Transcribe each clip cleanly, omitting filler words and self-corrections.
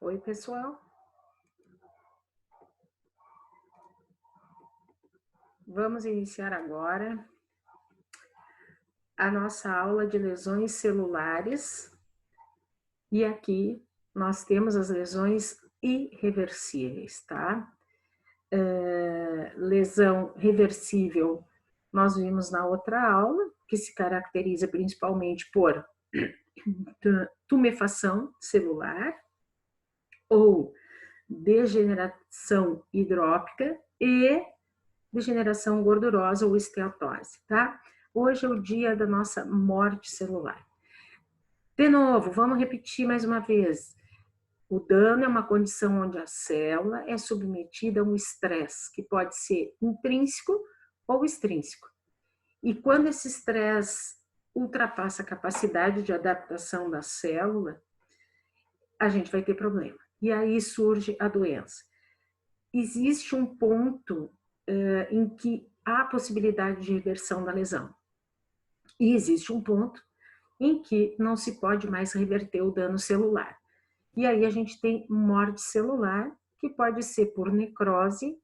Oi, pessoal. Vamos iniciar agora a nossa aula de lesões celulares. E aqui nós temos as lesões irreversíveis, tá? Lesão reversível, nós vimos na outra aula, que se caracteriza principalmente por tumefação celular ou degeneração hidrópica e degeneração gordurosa ou esteatose, tá? Hoje é o dia da nossa morte celular. De novo, vamos repetir mais uma vez. O dano é uma condição onde a célula é submetida a um estresse, que pode ser intrínseco ou extrínseco. E quando esse estresse ultrapassa a capacidade de adaptação da célula, a gente vai ter problema. E aí surge a doença. Existe um ponto em que há possibilidade de reversão da lesão. E existe um ponto em que não se pode mais reverter o dano celular. E aí a gente tem morte celular, que pode ser por necrose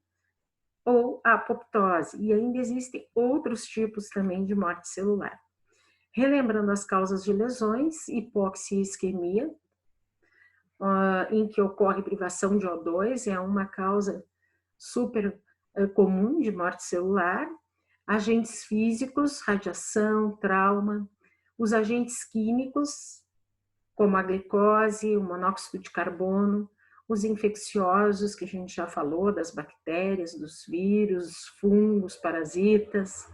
ou apoptose. E ainda existem outros tipos também de morte celular. Relembrando as causas de lesões, hipóxia e isquemia, em que ocorre privação de O2, é uma causa super comum de morte celular. Agentes físicos, radiação, trauma. Os agentes químicos, como a glicose, o monóxido de carbono, os infecciosos, que a gente já falou, das bactérias, dos vírus, fungos, parasitas,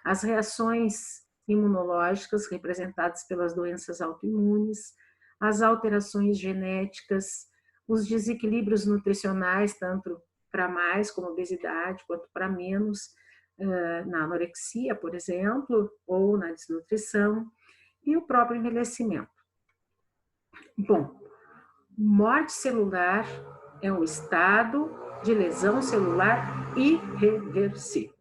as reações imunológicas representadas pelas doenças autoimunes, as alterações genéticas, os desequilíbrios nutricionais, tanto para mais, como obesidade, quanto para menos, na anorexia, por exemplo, ou na desnutrição, e o próprio envelhecimento. Bom, morte celular é um estado de lesão celular irreversível.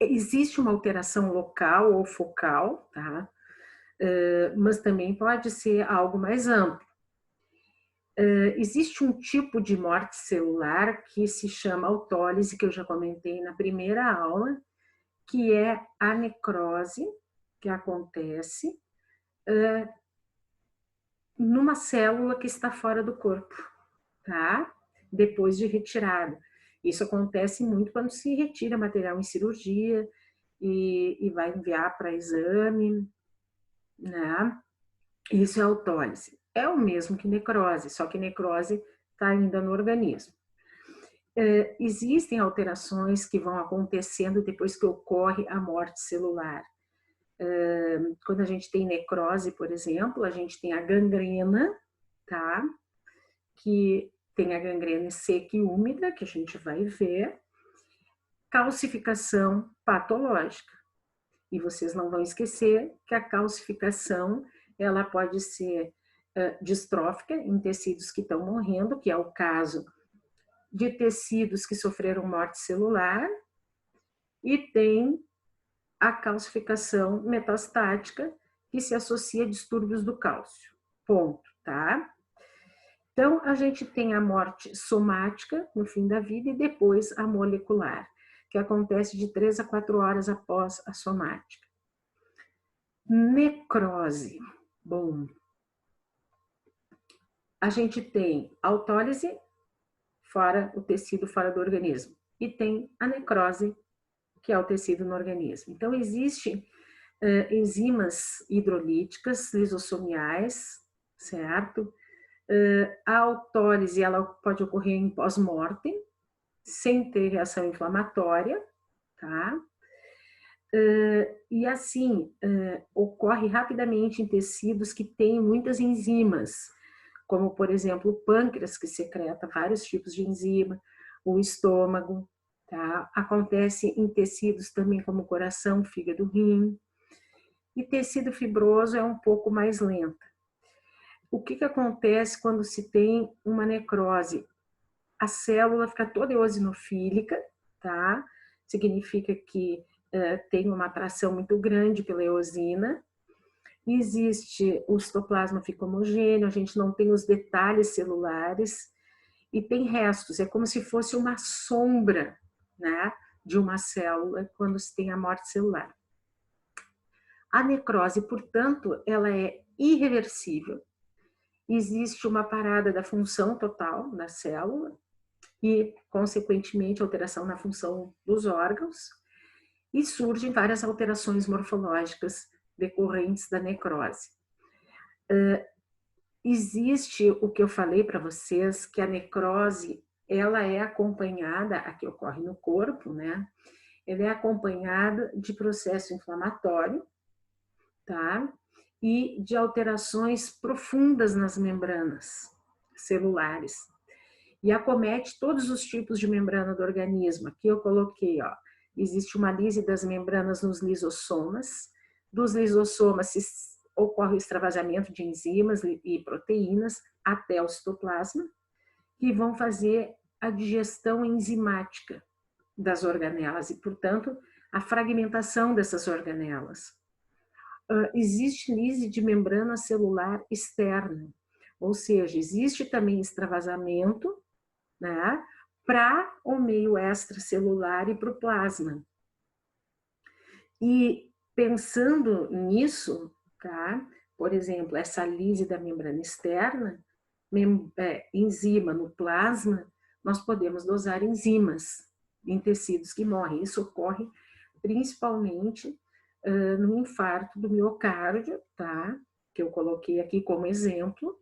Existe uma alteração local ou focal, tá? Mas também pode ser algo mais amplo. Existe um tipo de morte celular que se chama autólise, que eu já comentei na primeira aula, que é a necrose que acontece numa célula que está fora do corpo, tá? Depois de retirada. Isso acontece muito quando se retira material em cirurgia e vai enviar para exame, né? Isso é autólise. É o mesmo que necrose, só que necrose está ainda no organismo. Existem alterações que vão acontecendo depois que ocorre a morte celular. Quando a gente tem necrose, por exemplo, a gente tem a gangrena, tá? Que tem a gangrena seca e úmida, que a gente vai ver. Calcificação patológica. E vocês não vão esquecer que a calcificação, ela pode ser distrófica em tecidos que estão morrendo, que é o caso de tecidos que sofreram morte celular, e tem a calcificação metastática, que se associa a distúrbios do cálcio. Ponto, tá? Então, a gente tem a morte somática no fim da vida e depois a molecular, que acontece de 3 a 4 horas após a somática. Necrose. Bom, a gente tem autólise, fora o tecido fora do organismo, e tem a necrose, que é o tecido no organismo. Então, existem enzimas hidrolíticas, lisossomiais, certo? A autólise, ela pode ocorrer em pós-mortem, sem ter reação inflamatória, tá? E assim, ocorre rapidamente em tecidos que têm muitas enzimas, como, por exemplo, o pâncreas, que secreta vários tipos de enzima, o estômago, tá? Acontece em tecidos também como o coração, fígado, rim. E tecido fibroso é um pouco mais lenta. O que acontece quando se tem uma necrose? A célula fica toda eosinofílica, tá? Significa que tem uma atração muito grande pela eosina, existe o citoplasma fica homogêneo, a gente não tem os detalhes celulares e tem restos, é como se fosse uma sombra, né, de uma célula quando se tem a morte celular. A necrose, portanto, ela é irreversível. Existe uma parada da função total da célula e, consequentemente, alteração na função dos órgãos, e surgem várias alterações morfológicas decorrentes da necrose. Existe o que eu falei para vocês, que a necrose, ela é acompanhada, a que ocorre no corpo, né? Ela é acompanhada de processo inflamatório, tá? E de alterações profundas nas membranas celulares. E acomete todos os tipos de membrana do organismo. Aqui eu coloquei, ó, existe uma lise das membranas nos lisossomas. Dos lisossomas ocorre o extravasamento de enzimas e proteínas até o citoplasma, que vão fazer a digestão enzimática das organelas e, portanto, a fragmentação dessas organelas. Existe lise de membrana celular externa, ou seja, existe também extravasamento, né, para o meio extracelular e para o plasma. E pensando nisso, tá? Por exemplo, essa lise da membrana externa, enzima no plasma, nós podemos dosar enzimas em tecidos que morrem. Isso ocorre principalmente no infarto do miocárdio, tá? Que eu coloquei aqui como exemplo,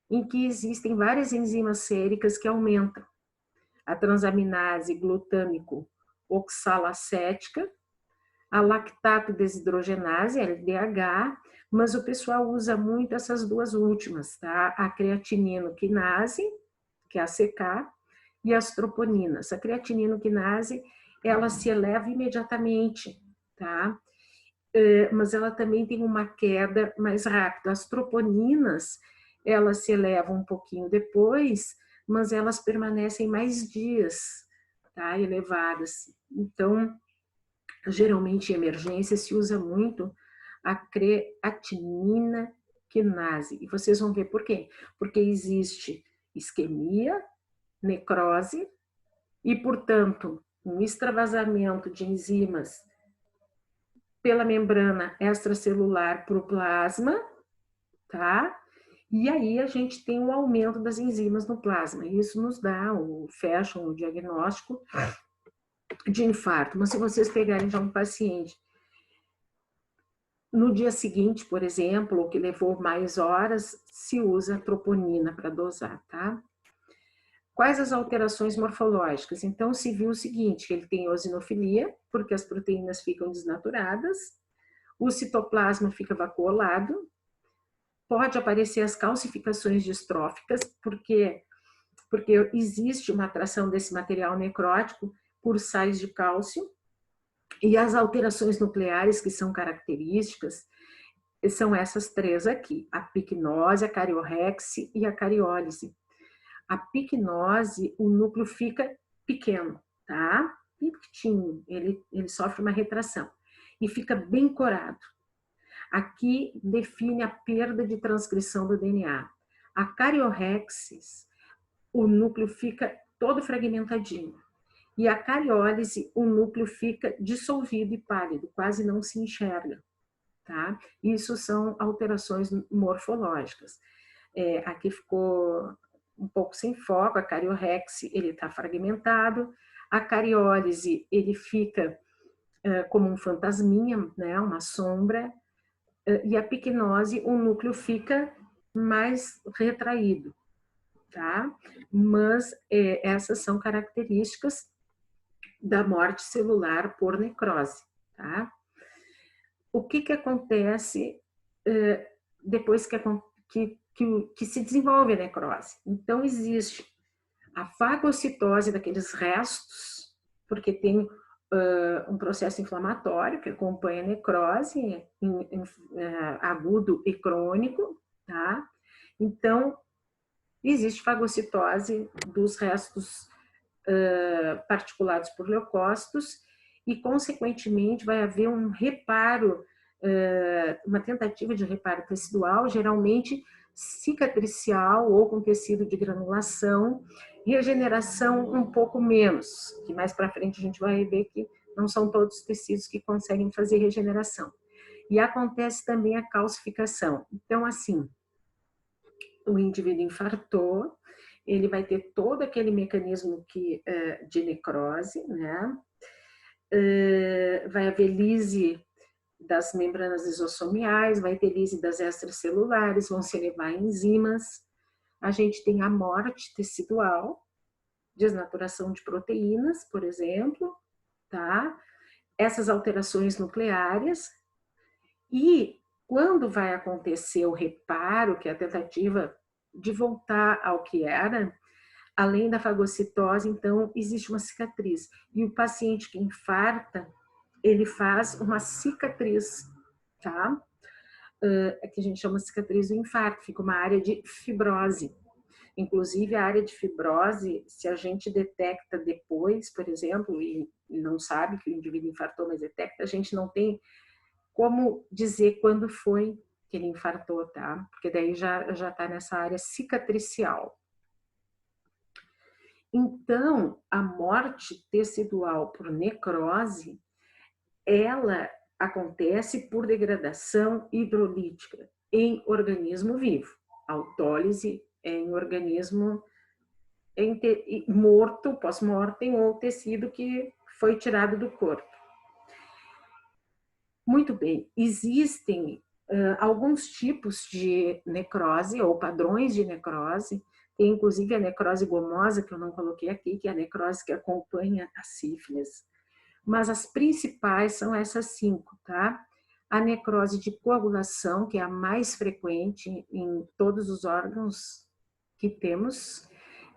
em que existem várias enzimas séricas que aumentam. A transaminase glutâmico oxalacética, a lactato desidrogenase, LDH, mas o pessoal usa muito essas duas últimas, tá? A creatininoquinase, que é a CK, e as troponinas. A creatininoquinase, ela se eleva imediatamente, tá? Mas ela também tem uma queda mais rápida. As troponinas, elas se elevam um pouquinho depois, mas elas permanecem mais dias, tá? Elevadas. Então, geralmente em emergência se usa muito a creatinina quinase. E vocês vão ver por quê? Porque existe isquemia, necrose e, portanto, um extravasamento de enzimas pela membrana extracelular para o plasma, tá? E aí a gente tem um aumento das enzimas no plasma. Isso nos dá fecha o diagnóstico de infarto. Mas se vocês pegarem já um paciente no dia seguinte, por exemplo, ou que levou mais horas, se usa troponina para dosar, tá? Quais as alterações morfológicas? Então, se viu o seguinte, ele tem eosinofilia, porque as proteínas ficam desnaturadas, o citoplasma fica vacuolado, pode aparecer as calcificações distróficas, porque existe uma atração desse material necrótico por sais de cálcio, e as alterações nucleares que são características são essas três aqui, a picnose, a cariorrexe e a cariólise. A picnose, o núcleo fica pequeno, tá? Pequenininho, ele sofre uma retração e fica bem corado. Aqui define a perda de transcrição do DNA. A cariorrexis, o núcleo fica todo fragmentadinho. E a cariólise, o núcleo fica dissolvido e pálido, quase não se enxerga, tá? Isso são alterações morfológicas. Aqui ficou um pouco sem foco, a cariorrexe, ele está fragmentado, a cariólise, ele fica como um fantasminha, né, uma sombra, e a picnose, o núcleo fica mais retraído, tá? Mas essas são características da morte celular por necrose, tá? O que acontece depois que se desenvolve a necrose? Então, existe a fagocitose daqueles restos, porque tem um processo inflamatório que acompanha a necrose, agudo e crônico, tá? Então, existe fagocitose dos restos particulados por leucócitos e, consequentemente, vai haver um reparo uma tentativa de reparo tecidual, geralmente cicatricial ou com tecido de granulação, regeneração um pouco menos, que mais para frente a gente vai ver que não são todos os tecidos que conseguem fazer regeneração. E acontece também a calcificação. Então, assim, o indivíduo infartou, ele vai ter todo aquele mecanismo de necrose, né? Vai haver lise das membranas lisossomiais, vai ter lise das extracelulares, vão se elevar enzimas. A gente tem a morte tecidual, desnaturação de proteínas, por exemplo, tá? Essas alterações nucleares. E quando vai acontecer o reparo, que é a tentativa de voltar ao que era, além da fagocitose, então existe uma cicatriz. E o paciente que infarta, ele faz uma cicatriz, tá? Que a gente chama de cicatriz do infarto, fica uma área de fibrose. Inclusive, a área de fibrose, se a gente detecta depois, por exemplo, e não sabe que o indivíduo infartou, mas detecta, a gente não tem como dizer quando foi que ele infartou, tá? Porque daí já está nessa área cicatricial. Então, a morte tecidual por necrose, ela acontece por degradação hidrolítica em organismo vivo. Autólise é em organismo morto, pós-mortem, ou tecido que foi tirado do corpo. Muito bem, existem alguns tipos de necrose ou padrões de necrose. Tem inclusive a necrose gomosa, que eu não coloquei aqui, que é a necrose que acompanha a sífilis. Mas as principais são essas 5, tá? A necrose de coagulação, que é a mais frequente em todos os órgãos que temos,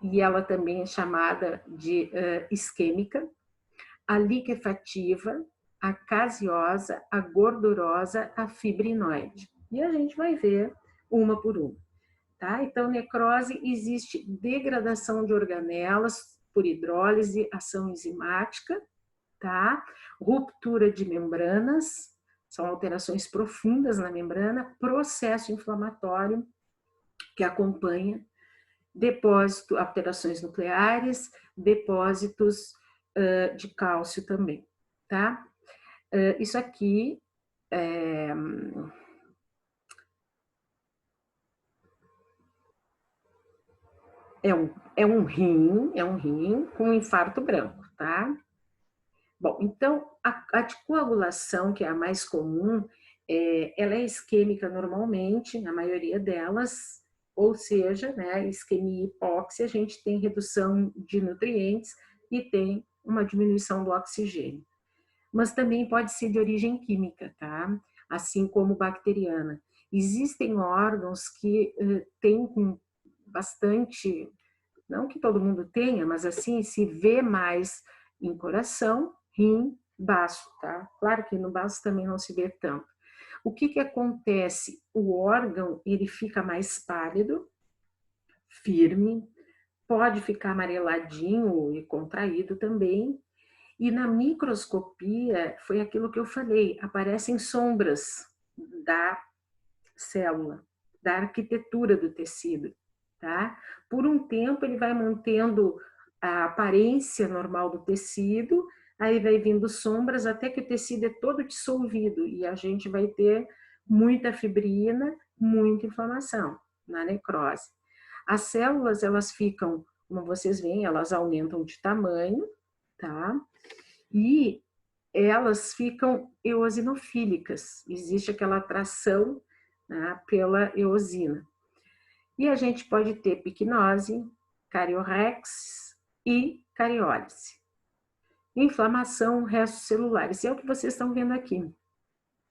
e ela também é chamada de isquêmica. A liquefativa, a caseosa, a gordurosa, a fibrinoide. E a gente vai ver uma por uma. Tá? Então, necrose, existe degradação de organelas por hidrólise, ação enzimática, tá? Ruptura de membranas, são alterações profundas na membrana, processo inflamatório que acompanha, depósito, alterações nucleares, depósitos de cálcio também, tá? Isso aqui é um rim com infarto branco, tá? Bom, então a anticoagulação, que é a mais comum, ela é isquêmica normalmente, na maioria delas, ou seja, né, isquemia e hipóxia, a gente tem redução de nutrientes e tem uma diminuição do oxigênio. Mas também pode ser de origem química, tá? Assim como bacteriana. Existem órgãos que têm bastante, não que todo mundo tenha, mas assim, se vê mais em coração, rim, baço, tá? Claro que no baço também não se vê tanto. O que acontece? O órgão, ele fica mais pálido, firme, pode ficar amareladinho e contraído também. E na microscopia, foi aquilo que eu falei, aparecem sombras da célula, da arquitetura do tecido, tá? Por um tempo ele vai mantendo a aparência normal do tecido, aí vai vindo sombras até que o tecido é todo dissolvido e a gente vai ter muita fibrina, muita inflamação na necrose. As células, elas ficam, como vocês veem, elas aumentam de tamanho, tá? E elas ficam eosinofílicas, existe aquela atração, né, pela eosina. E a gente pode ter picnose, cariorrex e cariólise. Inflamação, restos celulares, é o que vocês estão vendo aqui.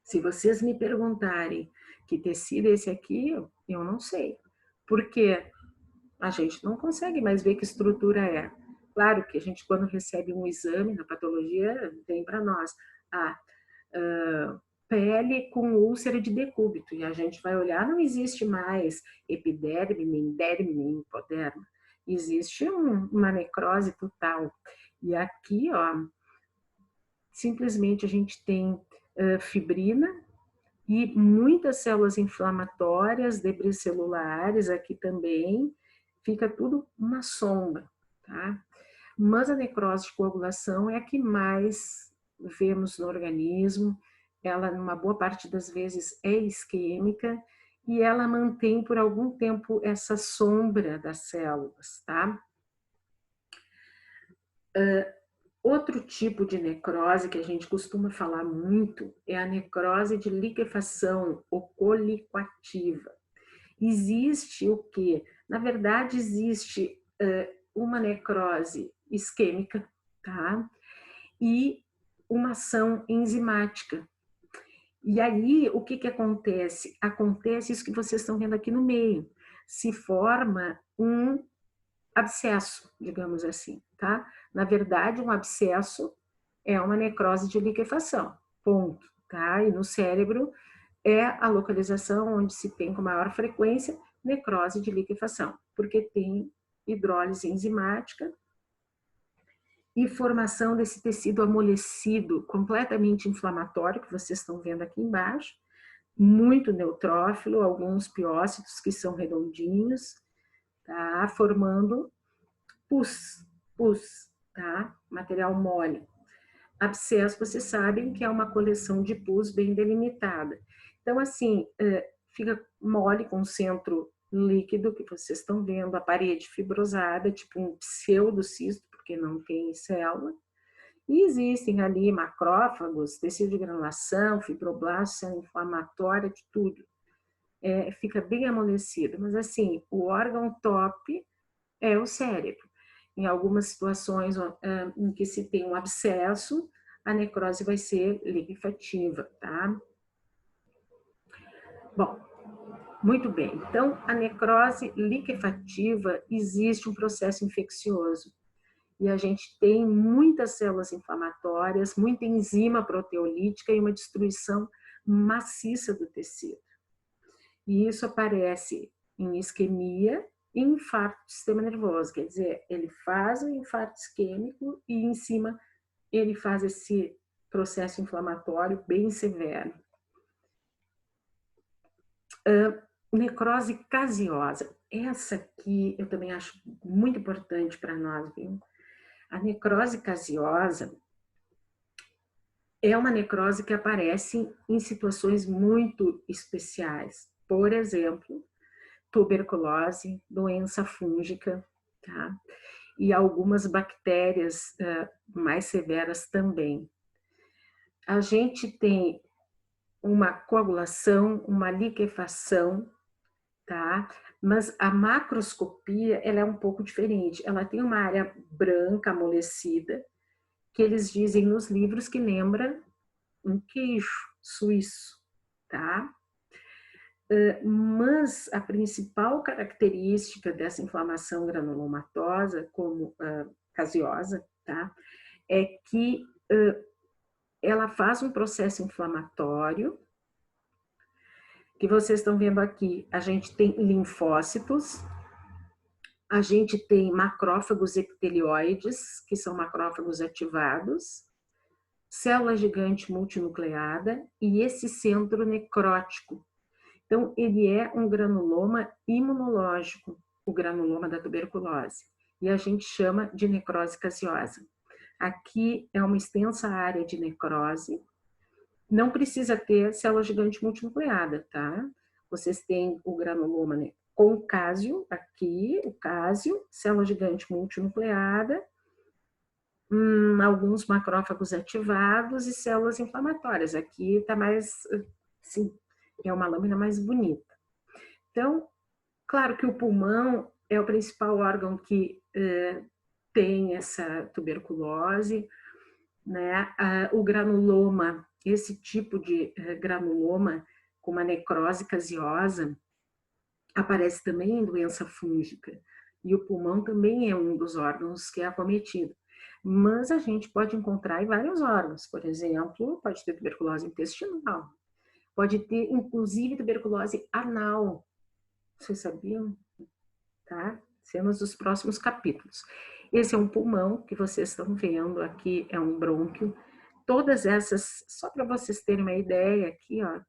Se vocês me perguntarem que tecido é esse aqui, eu não sei, porque a gente não consegue mais ver que estrutura é. Claro que a gente, quando recebe um exame na patologia, vem para nós pele com úlcera de decúbito, e a gente vai olhar, não existe mais epiderme, nem derme, nem hipoderma, existe uma necrose total. E aqui, ó, simplesmente a gente tem fibrina, e muitas células inflamatórias, debris celulares aqui também, fica tudo uma sombra, tá? Mas a necrose de coagulação é a que mais vemos no organismo, ela, numa boa parte das vezes, é isquêmica e ela mantém por algum tempo essa sombra das células, tá? Outro tipo de necrose que a gente costuma falar muito é a necrose de liquefação ou colicoativa. Existe o quê? Na verdade, existe uma necrose isquêmica, tá? E uma ação enzimática. E aí, o que acontece? Acontece isso que vocês estão vendo aqui no meio. Se forma um abscesso, digamos assim, tá? Na verdade, um abscesso é uma necrose de liquefação, ponto, tá? E no cérebro é a localização onde se tem com maior frequência necrose de liquefação, porque tem hidrólise enzimática e formação desse tecido amolecido, completamente inflamatório, que vocês estão vendo aqui embaixo, muito neutrófilo, alguns piócitos que são redondinhos, tá? Formando pus, tá? Material mole. Abscesso, vocês sabem que é uma coleção de pus bem delimitada. Então, assim, fica mole com o centro líquido, que vocês estão vendo, a parede fibrosada, tipo um pseudocisto, porque não tem célula. E existem ali macrófagos, tecido de granulação, fibroblastos, célula inflamatória, de tudo. Fica bem amolecido. Mas, assim, o órgão top é o cérebro. Em algumas situações em que se tem um abscesso, a necrose vai ser liquefativa, tá? Bom, muito bem. Então, a necrose liquefativa, existe um processo infeccioso. E a gente tem muitas células inflamatórias, muita enzima proteolítica e uma destruição maciça do tecido. E isso aparece em isquemia e infarto do sistema nervoso, quer dizer, ele faz o infarto isquêmico e em cima ele faz esse processo inflamatório bem severo. Necrose caseosa, essa aqui eu também acho muito importante para nós, viu? A necrose caseosa é uma necrose que aparece em situações muito especiais. Por exemplo, tuberculose, doença fúngica, tá? E algumas bactérias mais severas também. A gente tem uma coagulação, uma liquefação, tá? Mas a macroscopia, ela é um pouco diferente. Ela tem uma área branca, amolecida, que eles dizem nos livros que lembra um queijo suíço, tá? Mas a principal característica dessa inflamação granulomatosa, como caseosa, tá? É que ela faz um processo inflamatório, que vocês estão vendo aqui. A gente tem linfócitos, a gente tem macrófagos epitelioides, que são macrófagos ativados, célula gigante multinucleada e esse centro necrótico. Então, ele é um granuloma imunológico, o granuloma da tuberculose, e a gente chama de necrose caseosa. Aqui é uma extensa área de necrose, não precisa ter célula gigante multinucleada, tá? Vocês têm o granuloma, né, com cásio, aqui, o cásio, célula gigante multinucleada, alguns macrófagos ativados e células inflamatórias. Aqui está mais, sim, é uma lâmina mais bonita. Então, claro que o pulmão é o principal órgão que tem essa tuberculose, né? O granuloma, esse tipo de granuloma com uma necrose caseosa, aparece também em doença fúngica. E o pulmão também é um dos órgãos que é acometido. Mas a gente pode encontrar em vários órgãos. Por exemplo, pode ter tuberculose intestinal. Pode ter, inclusive, tuberculose anal. Vocês sabiam? Tá? Cenas dos próximos capítulos. Esse é um pulmão que vocês estão vendo. Aqui é um brônquio. Todas essas, só para vocês terem uma ideia aqui, ó,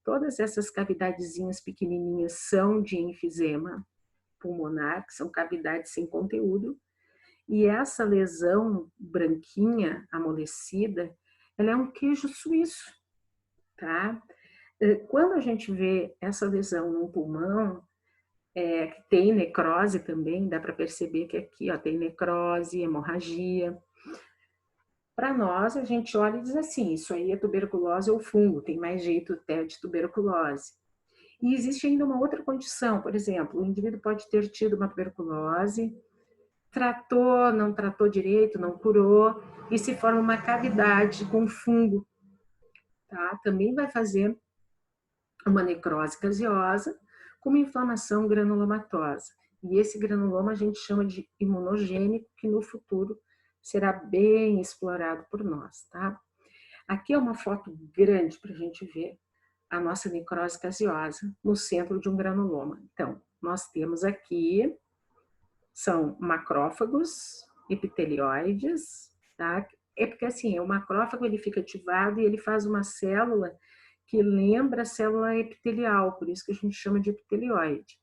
Todas essas cavidadezinhas pequenininhas são de enfisema pulmonar, que são cavidades sem conteúdo, e essa lesão branquinha, amolecida, ela é um queijo suíço, tá? Quando a gente vê essa lesão no pulmão, que tem necrose também, dá para perceber que aqui ó, tem necrose, hemorragia. Para nós, a gente olha e diz assim, isso aí é tuberculose ou fungo, tem mais jeito até de tuberculose. E existe ainda uma outra condição, por exemplo, o indivíduo pode ter tido uma tuberculose, tratou, não tratou direito, não curou, e se forma uma cavidade com fungo, tá? Também vai fazer uma necrose caseosa com uma inflamação granulomatosa. E esse granuloma a gente chama de imunogênico, que no futuro será bem explorado por nós, tá? Aqui é uma foto grande para a gente ver a nossa necrose caseosa no centro de um granuloma. Então, nós temos aqui, são macrófagos epitelioides, tá? É porque assim, o macrófago ele fica ativado e ele faz uma célula que lembra a célula epitelial, por isso que a gente chama de epitelioide.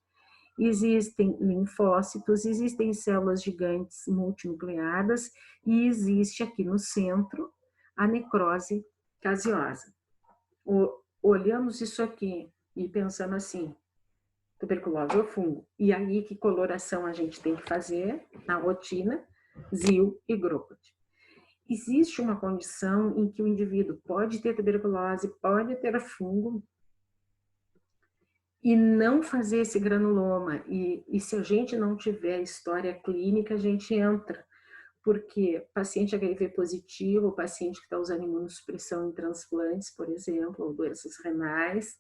Existem linfócitos, existem células gigantes multinucleadas e existe aqui no centro a necrose caseosa. Olhamos isso aqui e pensamos assim, tuberculose ou fungo. E aí, que coloração a gente tem que fazer na rotina? ZIL e Grocott. Existe uma condição em que o indivíduo pode ter tuberculose, pode ter fungo e não fazer esse granuloma. E se a gente não tiver história clínica, a gente entra. Porque paciente HIV positivo, paciente que está usando imunossupressão em transplantes, por exemplo, ou doenças renais,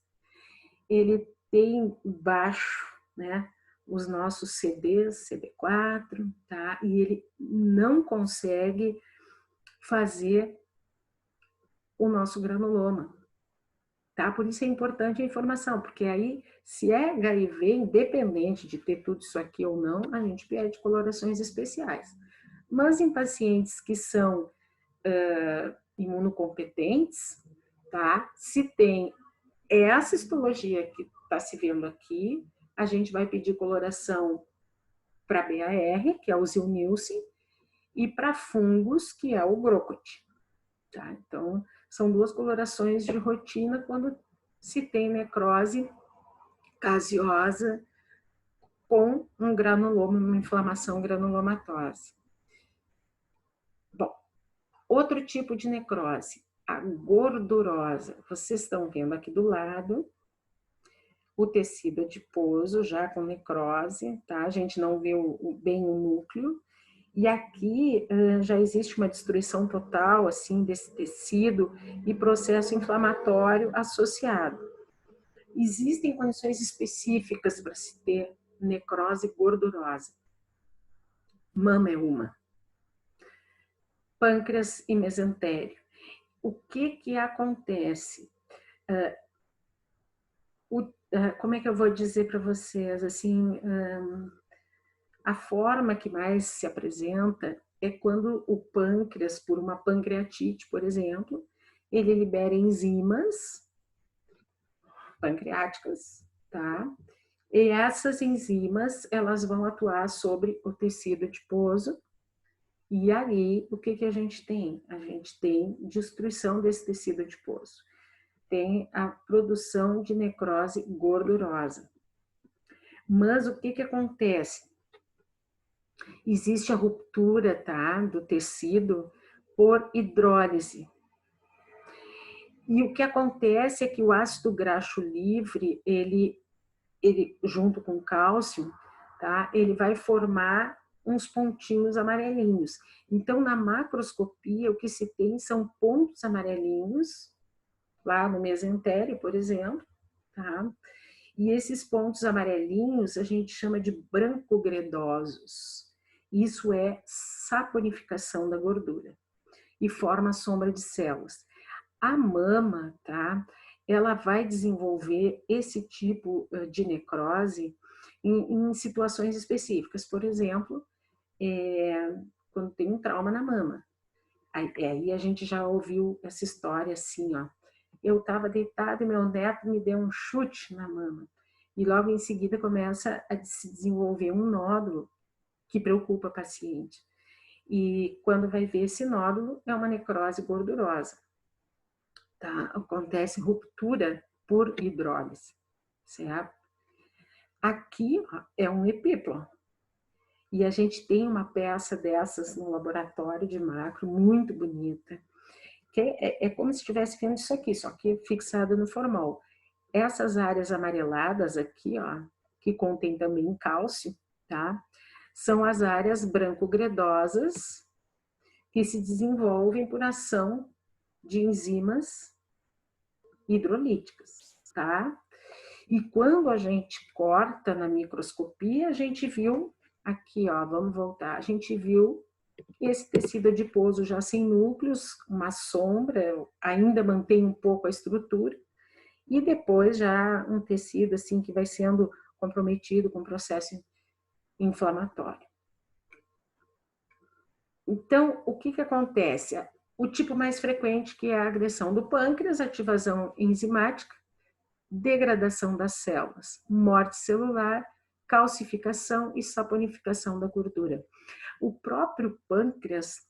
ele tem baixo, né, os nossos CDs, CD4, tá? E ele não consegue fazer o nosso granuloma, tá? Por isso é importante a informação, porque aí, se é HIV, independente de ter tudo isso aqui ou não, a gente pede colorações especiais. Mas em pacientes que são imunocompetentes, tá? Se tem essa histologia que está se vendo aqui, a gente vai pedir coloração para BAR, que é o Zilnilce, e para fungos, que é o Grocott. Tá? Então, são duas colorações de rotina quando se tem necrose caseosa com um granuloma, uma inflamação granulomatosa. Bom, outro tipo de necrose, a gordurosa. Vocês estão vendo aqui do lado o tecido adiposo já com necrose, tá? A gente não vê bem o núcleo. E aqui já existe uma destruição total, assim, desse tecido e processo inflamatório associado. Existem condições específicas para se ter necrose gordurosa. Mama é uma. Pâncreas e mesentério. O que acontece? Como é que eu vou dizer para vocês? Assim, a forma que mais se apresenta é quando o pâncreas, por uma pancreatite, por exemplo, ele libera enzimas pancreáticas, tá? E essas enzimas, elas vão atuar sobre o tecido adiposo. E aí, o que a gente tem? A gente tem destruição desse tecido adiposo. Tem a produção de necrose gordurosa. Mas o que acontece? Existe a ruptura, tá, do tecido por hidrólise. E o que acontece é que o ácido graxo livre, ele junto com o cálcio, tá, ele vai formar uns pontinhos amarelinhos. Então, na macroscopia, o que se tem são pontos amarelinhos, lá no mesentério, por exemplo, tá? E esses pontos amarelinhos a gente chama de brancogredosos. Isso é saponificação da gordura e forma sombra de células. A mama, tá? Ela vai desenvolver esse tipo de necrose em situações específicas. Por exemplo, quando tem um trauma na mama. Aí a gente já ouviu essa história assim, ó. eu estava deitada e meu neto me deu um chute na mama. E logo em seguida começa a se desenvolver um nódulo que preocupa a paciente. E quando vai ver esse nódulo, é uma necrose gordurosa. Tá? Acontece ruptura por hidrólise, certo? Aqui ó, é um epíplo. E a gente tem uma peça dessas no laboratório de macro, muito bonita, que é como se estivesse vendo isso aqui, só que fixado no formol. Essas áreas amareladas aqui, ó, que contém também cálcio, tá? São as áreas branco-gredosas que se desenvolvem por ação de enzimas hidrolíticas, tá? E quando a gente corta na microscopia, a gente viu aqui, ó, vamos voltar, a gente viu esse tecido adiposo já sem núcleos, uma sombra, ainda mantém um pouco a estrutura, e depois já um tecido assim que vai sendo comprometido com processo inflamatório. Então, o que acontece? O tipo mais frequente que é a agressão do pâncreas, ativação enzimática, degradação das células, morte celular, calcificação e saponificação da gordura. O próprio pâncreas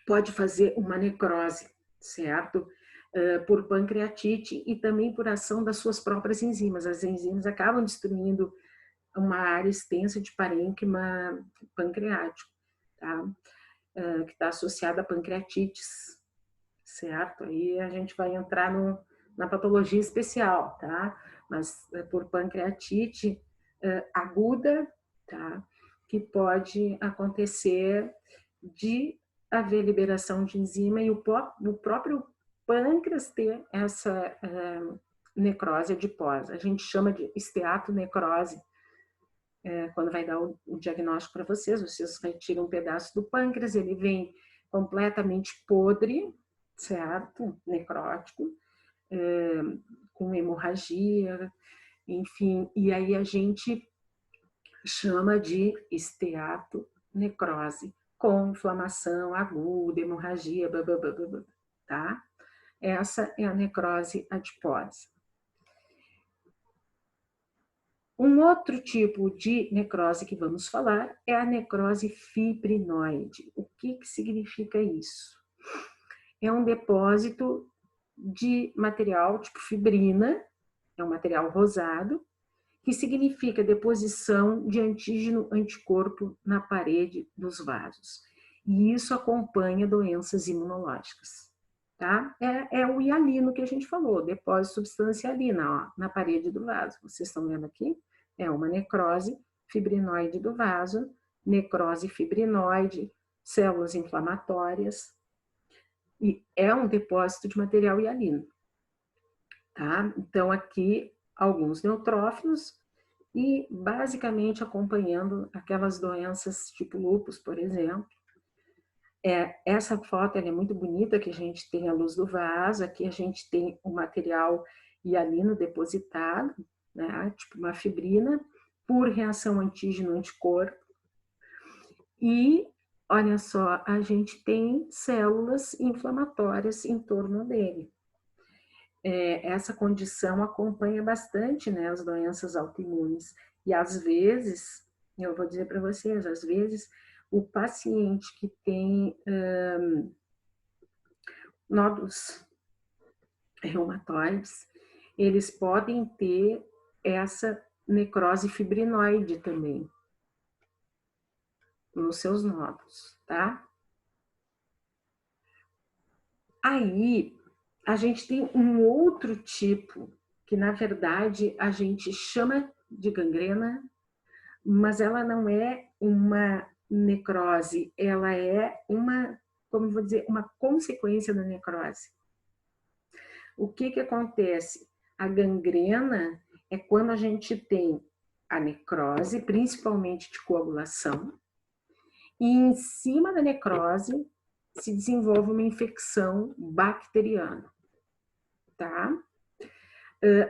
pode fazer uma necrose, certo? Por pancreatite e também por ação das suas próprias enzimas. As enzimas acabam destruindo uma área extensa de parênquima pancreático, tá? Que está associada a pancreatites, certo? Aí a gente vai entrar na patologia especial, tá? Mas por pancreatite aguda, tá? Que pode acontecer de haver liberação de enzima e o próprio pâncreas ter essa necrose adiposa. A gente chama de esteatonecrose. Quando vai dar o diagnóstico para vocês retiram um pedaço do pâncreas, ele vem completamente podre, certo? Necrótico, com hemorragia, enfim, e aí a gente chama de esteatonecrose, com inflamação aguda, hemorragia, blá, blá, blá, blá, tá? Essa é a necrose adiposa. Um outro tipo de necrose que vamos falar é a necrose fibrinoide. O que significa isso? É um depósito de material tipo fibrina, é um material rosado, que significa deposição de antígeno-anticorpo na parede dos vasos. E isso acompanha doenças imunológicas. Tá? É o hialino que a gente falou, depósito de substância hialina ó, na parede do vaso. Vocês estão vendo aqui? É uma necrose fibrinoide do vaso, necrose fibrinoide, células inflamatórias, e é um depósito de material hialino. Tá? Então, aqui, alguns neutrófilos e, basicamente, acompanhando aquelas doenças tipo lúpus, por exemplo. Essa foto é muito bonita, que a gente tem a luz do vaso, aqui a gente tem o material hialino depositado, né, tipo uma fibrina, por reação antígeno-anticorpo. E, olha só, a gente tem células inflamatórias em torno dele. Essa condição acompanha bastante, né, as doenças autoimunes. E, às vezes, eu vou dizer para vocês, às vezes, o paciente que tem nódulos reumatoides, eles podem ter essa necrose fibrinoide também nos seus nódulos, tá? Aí, a gente tem um outro tipo, que na verdade a gente chama de gangrena, mas ela não é uma necrose, ela é uma, como vou dizer, uma consequência da necrose. O que acontece? A gangrena é quando a gente tem a necrose, principalmente de coagulação, e em cima da necrose se desenvolve uma infecção bacteriana, tá?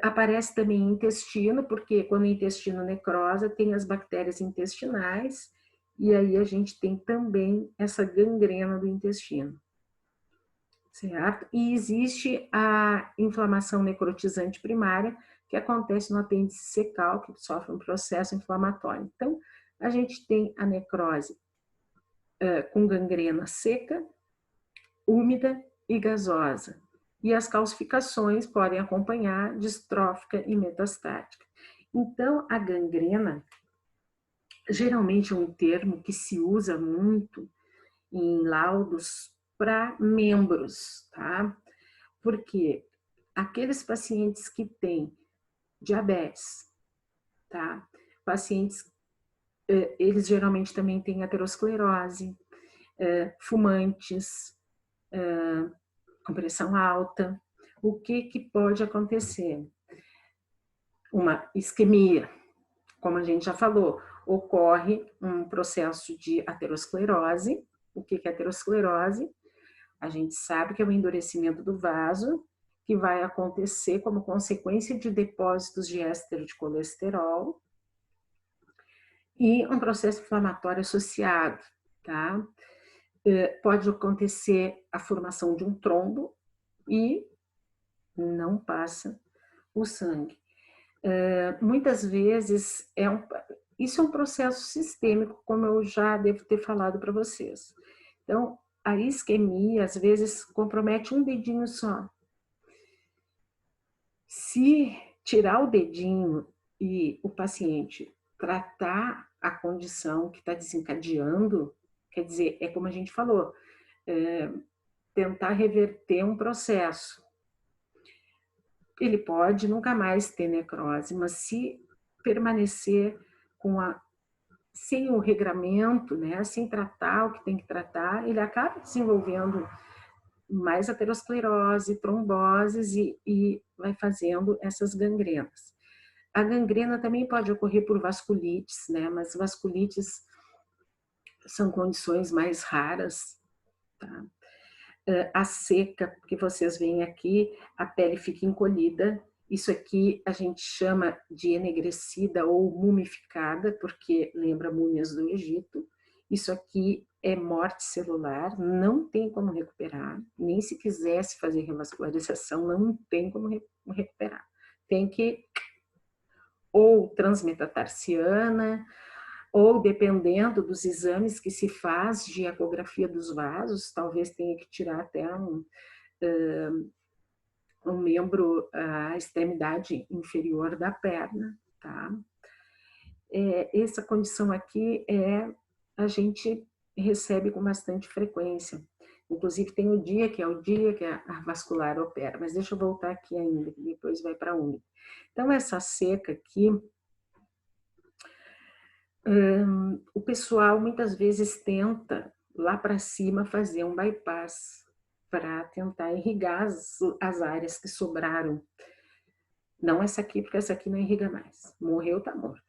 Aparece também intestino, porque quando o intestino necrosa, tem as bactérias intestinais, e aí a gente tem também essa gangrena do intestino. certo? E existe a inflamação necrotizante primária, que acontece no apêndice secal, que sofre um processo inflamatório. Então, a gente tem a necrose com gangrena seca, úmida e gasosa. E as calcificações podem acompanhar distrófica e metastática. Então, a gangrena, geralmente é um termo que se usa muito em laudos para membros, tá? Porque aqueles pacientes que têm diabetes, tá? Pacientes, eles geralmente também têm aterosclerose, fumantes, com pressão alta. O que pode acontecer? Uma isquemia, como a gente já falou, ocorre um processo de aterosclerose. O que é aterosclerose? A gente sabe que é o endurecimento do vaso, que vai acontecer como consequência de depósitos de éster de colesterol e um processo inflamatório associado, tá? Pode acontecer a formação de um trombo e não passa o sangue. Muitas vezes isso é um processo sistêmico, como eu já devo ter falado para vocês. Então, a isquemia às vezes compromete um dedinho só. Se tirar o dedinho e o paciente tratar a condição que está desencadeando, quer dizer, é como a gente falou, tentar reverter um processo. Ele pode nunca mais ter necrose, mas se permanecer sem o regramento, né, sem tratar o que tem que tratar, ele acaba desenvolvendo mais aterosclerose, tromboses e vai fazendo essas gangrenas. A gangrena também pode ocorrer por vasculites, né, mas vasculites são condições mais raras, tá? A seca, que vocês veem aqui, a pele fica encolhida. Isso aqui a gente chama de enegrecida ou mumificada, porque lembra múmias do Egito. Isso aqui é morte celular, não tem como recuperar, nem se quisesse fazer revascularização, não tem como recuperar. Tem que ou transmetatarsiana, ou dependendo dos exames que se faz de ecografia dos vasos, talvez tenha que tirar até um membro, a extremidade inferior da perna, tá? Essa condição aqui a gente recebe com bastante frequência. Inclusive tem o dia que a vascular opera, mas deixa eu voltar aqui ainda, depois vai para a única. Então essa seca aqui, o pessoal muitas vezes tenta lá para cima fazer um bypass para tentar irrigar as áreas que sobraram. Não essa aqui, porque essa aqui não irriga mais. Morreu, tá morto.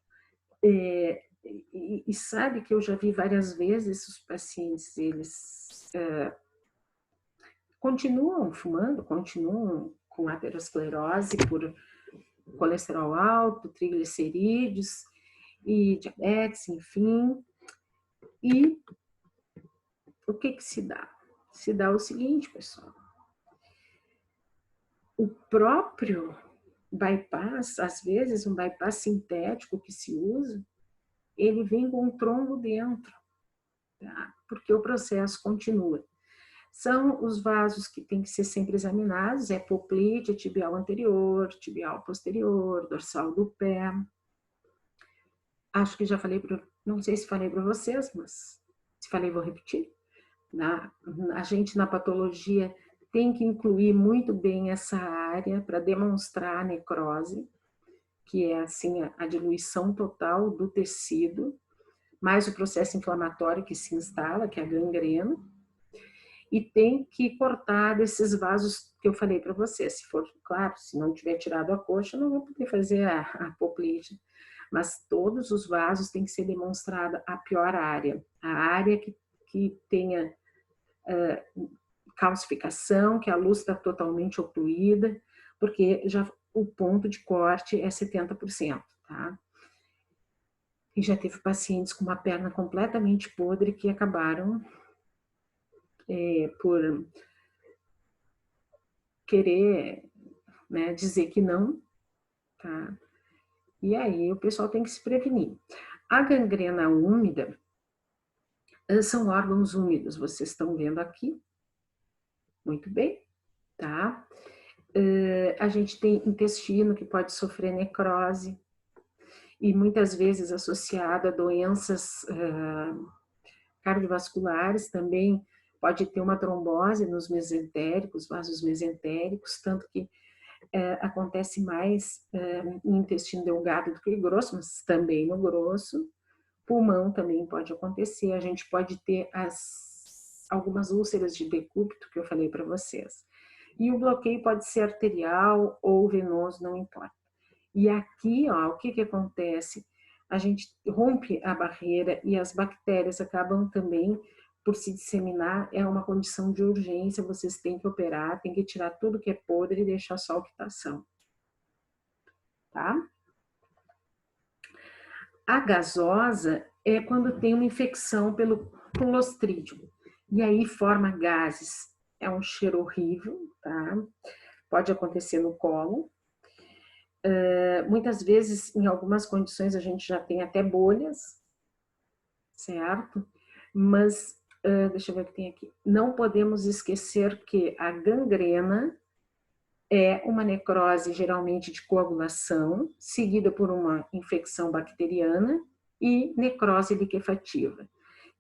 E sabe que eu já vi várias vezes os pacientes, eles continuam fumando, continuam com aterosclerose por colesterol alto, triglicerídeos e diabetes, enfim. E o que se dá? Se dá o seguinte, pessoal. O próprio bypass, às vezes um bypass sintético que se usa, ele vem com um trombo dentro, tá? Porque o processo continua. São os vasos que têm que ser sempre examinados, poplite, tibial anterior, tibial posterior, dorsal do pé. Acho que já falei, não sei se falei para vocês, mas se falei vou repetir. A gente na patologia tem que incluir muito bem essa área para demonstrar a necrose, que é assim a diluição total do tecido, mais o processo inflamatório que se instala, que é a gangrena, e tem que cortar desses vasos que eu falei para você. Se for, claro, se não tiver tirado a coxa, não vou poder fazer a apoplite, mas todos os vasos têm que ser demonstrada a pior área, a área que tenha calcificação, que a luz está totalmente ocluída, porque já o ponto de corte é 70%, tá? E já teve pacientes com uma perna completamente podre que acabaram por querer, né, dizer que não, tá? E aí o pessoal tem que se prevenir. A gangrena úmida são órgãos úmidos, vocês estão vendo aqui, muito bem, tá? A gente tem intestino que pode sofrer necrose e muitas vezes associado a doenças cardiovasculares também, pode ter uma trombose nos mesentéricos, vasos mesentéricos, tanto que acontece mais no intestino delgado do que grosso, mas também no grosso. Pulmão também pode acontecer, a gente pode ter algumas úlceras de decúbito que eu falei para vocês. E o bloqueio pode ser arterial ou venoso, não importa. E aqui, ó, o que que acontece? A gente rompe a barreira e as bactérias acabam também por se disseminar, é uma condição de urgência, vocês têm que operar, tem que tirar tudo que é podre e deixar só o que está são. Tá? A gasosa é quando tem uma infecção pelo Clostridium, e aí forma gases. É um cheiro horrível, tá? Pode acontecer no colo. Muitas vezes, em algumas condições, a gente já tem até bolhas, certo? Mas, deixa eu ver o que tem aqui. Não podemos esquecer que a gangrena é uma necrose geralmente de coagulação, seguida por uma infecção bacteriana e necrose liquefativa,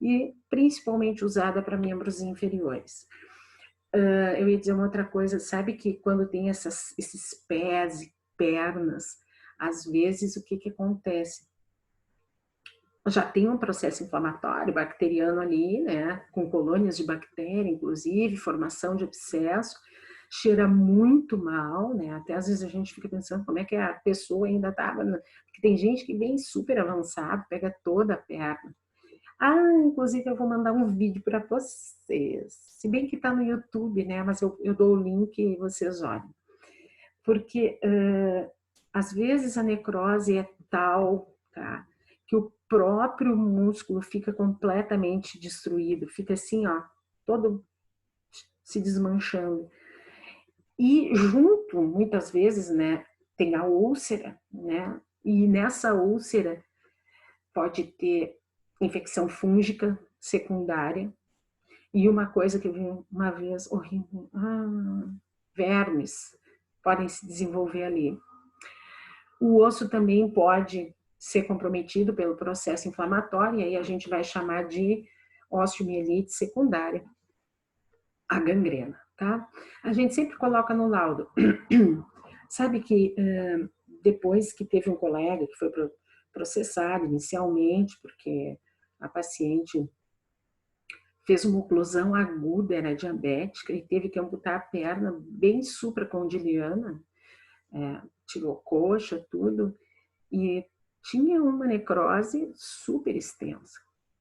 e principalmente usada para membros inferiores. Eu ia dizer uma outra coisa, sabe que quando tem esses pés e pernas, às vezes o que acontece? Já tem um processo inflamatório bacteriano ali, né, com colônias de bactéria, inclusive, formação de abscesso, cheira muito mal, né, até às vezes a gente fica pensando como é que a pessoa ainda estava, porque tem gente que vem super avançado, pega toda a perna. Inclusive eu vou mandar um vídeo para vocês, se bem que está no YouTube, né, mas eu dou o link e vocês olhem. Porque às vezes a necrose é tal, tá, que o próprio músculo fica completamente destruído, fica assim, ó, todo se desmanchando. E junto, muitas vezes, né, tem a úlcera, né, e nessa úlcera pode ter infecção fúngica secundária. E uma coisa que eu vi uma vez horrível, vermes podem se desenvolver ali. O osso também pode ser comprometido pelo processo inflamatório, e aí a gente vai chamar de osteomielite secundária, a gangrena, tá? A gente sempre coloca no laudo. Sabe que depois que teve um colega que foi processado inicialmente, porque a paciente fez uma oclusão aguda, era diabética, e teve que amputar a perna bem supracondiliana, tirou coxa, tudo, e tinha uma necrose super extensa,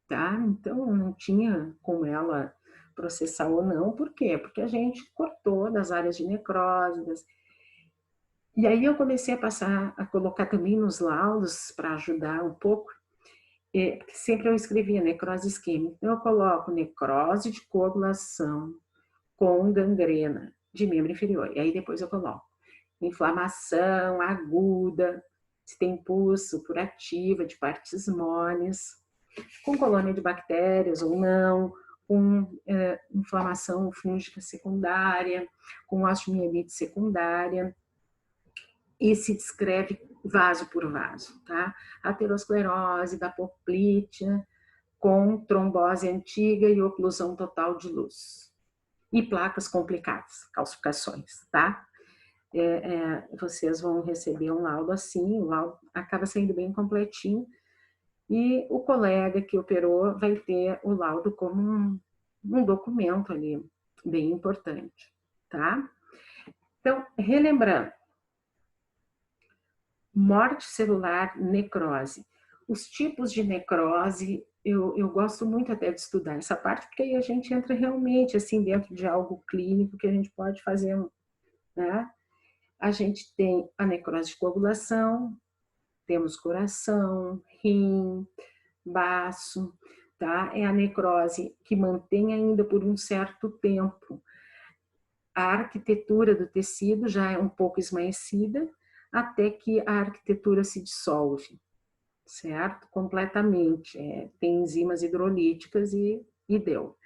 tá? Então não tinha como ela processar ou não, por quê? Porque a gente cortou das áreas de necrose, e aí eu comecei a colocar também nos laudos para ajudar um pouco, porque sempre eu escrevia necrose isquêmica, então eu coloco necrose de coagulação com gangrena de membro inferior, e aí depois eu coloco inflamação aguda, se tem pulso por ativa de partes moles, com colônia de bactérias ou não, com inflamação fúngica secundária, com osteomielite secundária, e se descreve vaso por vaso, tá? Aterosclerose da poplítea, com trombose antiga e oclusão total de luz. E placas complicadas, calcificações, tá? Vocês vão receber um laudo assim, o laudo acaba saindo bem completinho, e o colega que operou vai ter o laudo como um documento ali, bem importante, tá? Então, relembrando, morte celular, necrose. Os tipos de necrose, eu gosto muito até de estudar essa parte, porque aí a gente entra realmente assim dentro de algo clínico que a gente pode fazer, né? A gente tem a necrose de coagulação, temos coração, rim, baço, tá? É a necrose que mantém ainda por um certo tempo. a arquitetura do tecido já é um pouco esmaecida, até que a arquitetura se dissolve, certo? Completamente. Tem enzimas hidrolíticas e deu.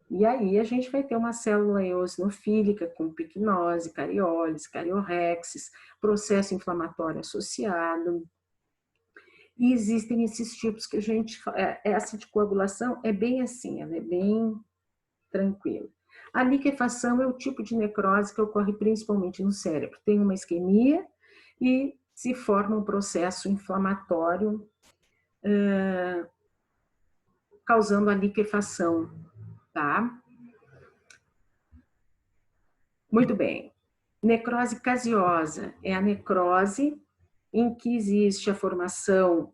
E aí a gente vai ter uma célula eosinofílica com picnose, cariólise, cariorrexis, processo inflamatório associado. E existem esses tipos que a gente... Essa de coagulação é bem assim, ela é bem tranquila. A liquefação é o tipo de necrose que ocorre principalmente no cérebro. Tem uma isquemia e se forma um processo inflamatório causando a liquefação, tá? Muito bem. Necrose caseosa é a necrose em que existe a formação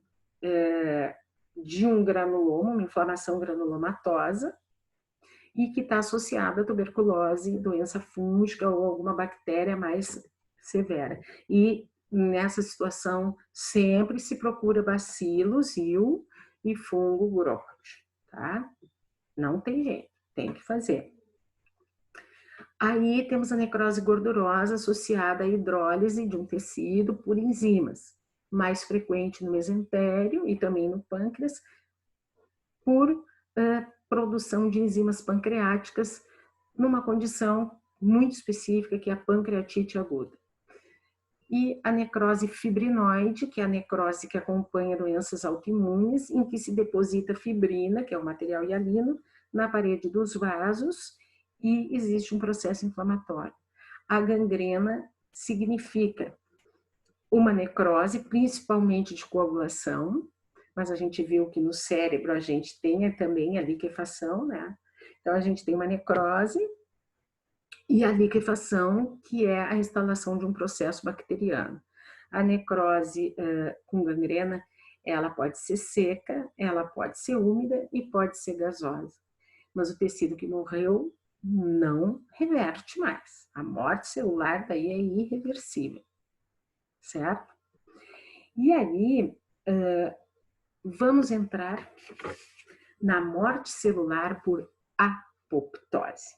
de um granuloma, uma inflamação granulomatosa, e que está associada à tuberculose, doença fúngica ou alguma bactéria mais severa. E nessa situação sempre se procura bacilos, IL e fungo Growth, tá? Não tem jeito, tem que fazer. Aí temos a necrose gordurosa associada à hidrólise de um tecido por enzimas, mais frequente no mesentério e também no pâncreas, por produção de enzimas pancreáticas numa condição muito específica, que é a pancreatite aguda. E a necrose fibrinoide, que é a necrose que acompanha doenças autoimunes, em que se deposita fibrina, que é o material hialino, na parede dos vasos e existe um processo inflamatório. A gangrena significa uma necrose, principalmente de coagulação, mas a gente viu que no cérebro a gente tem também a liquefação, né? Então a gente tem uma necrose e a liquefação, que é a instalação de um processo bacteriano. A necrose com gangrena, ela pode ser seca, ela pode ser úmida e pode ser gasosa. Mas o tecido que morreu não reverte mais. A morte celular daí é irreversível, certo? E aí, vamos entrar na morte celular por apoptose.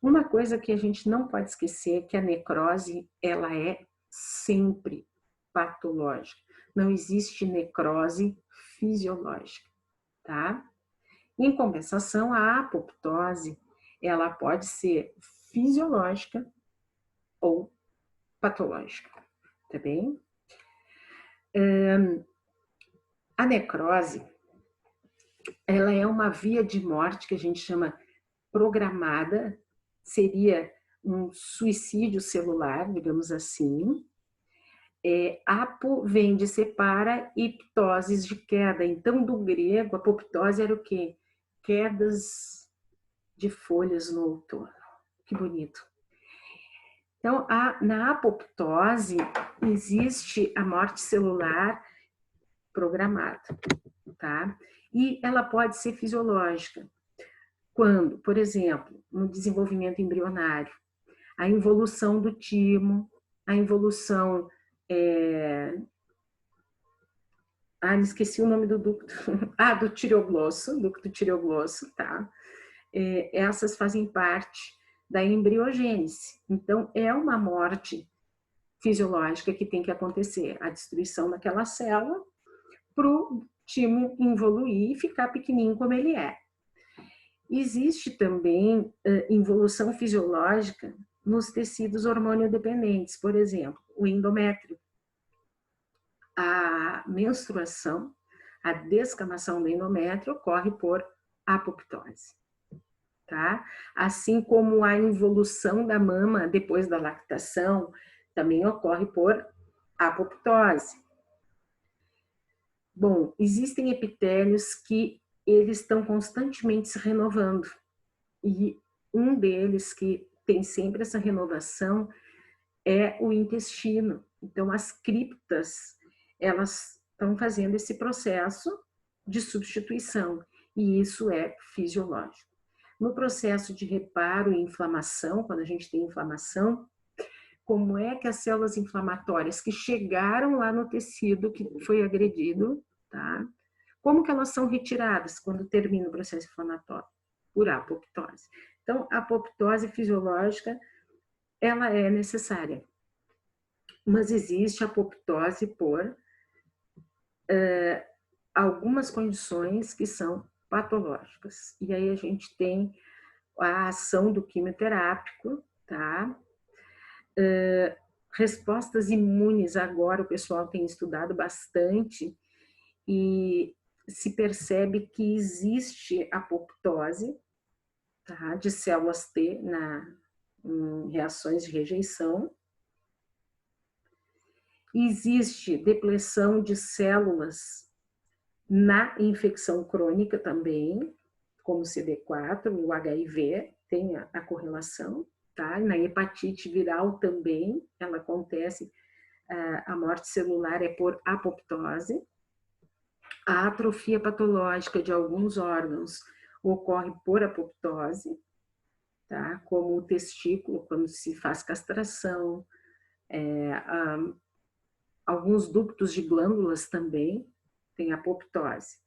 Uma coisa que a gente não pode esquecer é que a necrose, ela é sempre patológica. Não existe necrose fisiológica, tá? Em compensação, a apoptose, ela pode ser fisiológica ou patológica, tá bem? A necrose, ela é uma via de morte que a gente chama programada, seria um suicídio celular, digamos assim. Apo vem de separa e ptoses de queda. Então, do grego, apoptose era o quê? Quedas de folhas no outono. Que bonito. Então, na apoptose, existe a morte celular programada, tá? E ela pode ser fisiológica. Quando, por exemplo, no desenvolvimento embrionário, a involução do timo, a involução... me esqueci o nome do ducto. Do tireoglosso, ducto tireoglosso, tá? Essas fazem parte da embriogênese. Então, é uma morte fisiológica que tem que acontecer, a destruição daquela célula para o timo involuir e ficar pequenininho como ele é. Existe também involução fisiológica nos tecidos hormonio-dependentes, por exemplo, o endométrio. A menstruação, a descamação do endométrio ocorre por apoptose, tá? Assim como a involução da mama depois da lactação também ocorre por apoptose. Bom, existem epitélios que eles estão constantemente se renovando e um deles que tem sempre essa renovação é o intestino. Então, as criptas, elas estão fazendo esse processo de substituição e isso é fisiológico. No processo de reparo e inflamação, quando a gente tem inflamação, como é que as células inflamatórias que chegaram lá no tecido que foi agredido, tá? Como que elas são retiradas quando termina o processo inflamatório? Por apoptose. Então, a apoptose fisiológica, ela é necessária. Mas existe apoptose por algumas condições que são patológicas. E aí a gente tem a ação do quimioterápico, tá? Respostas imunes, agora o pessoal tem estudado bastante e se percebe que existe apoptose, tá? De células T em reações de rejeição. Existe depleção de células na infecção crônica também, como o CD4, o HIV, tem a correlação, tá? Na hepatite viral também, ela acontece, a morte celular é por apoptose. A atrofia patológica de alguns órgãos ocorre por apoptose, tá? Como o testículo, quando se faz castração, alguns ductos de glândulas também tem apoptose.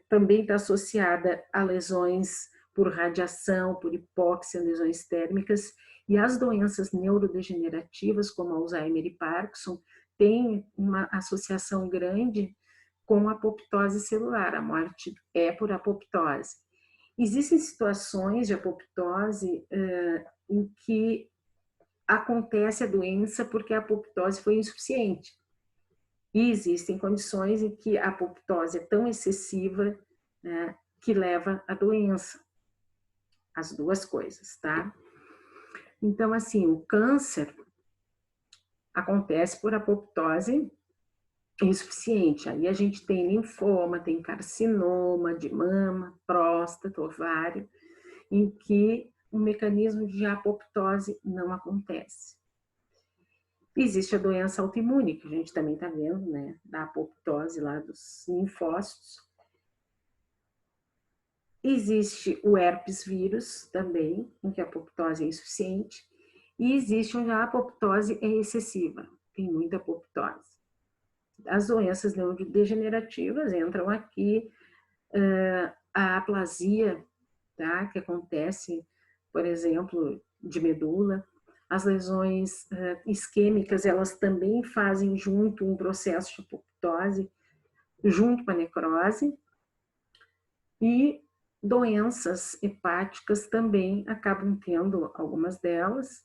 Também está associada a lesões por radiação, por hipóxia, lesões térmicas, e as doenças neurodegenerativas, como Alzheimer e Parkinson, têm uma associação grande com a apoptose celular. A morte é por apoptose. Existem situações de apoptose em que acontece a doença porque a apoptose foi insuficiente. E existem condições em que a apoptose é tão excessiva, né, que leva à doença. As duas coisas, tá? Então, assim, o câncer acontece por apoptose insuficiente. Aí a gente tem linfoma, tem carcinoma de mama, próstata, ovário, em que o mecanismo de apoptose não acontece. Existe a doença autoimune, que a gente também está vendo, né, da apoptose lá dos linfócitos. Existe o herpes vírus também, em que a apoptose é insuficiente. E existe onde a apoptose é excessiva, tem muita apoptose. As doenças neurodegenerativas entram aqui, a aplasia, tá, que acontece, por exemplo, de medula. As lesões isquêmicas, elas também fazem junto um processo de apoptose, junto com a necrose. E doenças hepáticas também acabam tendo, algumas delas,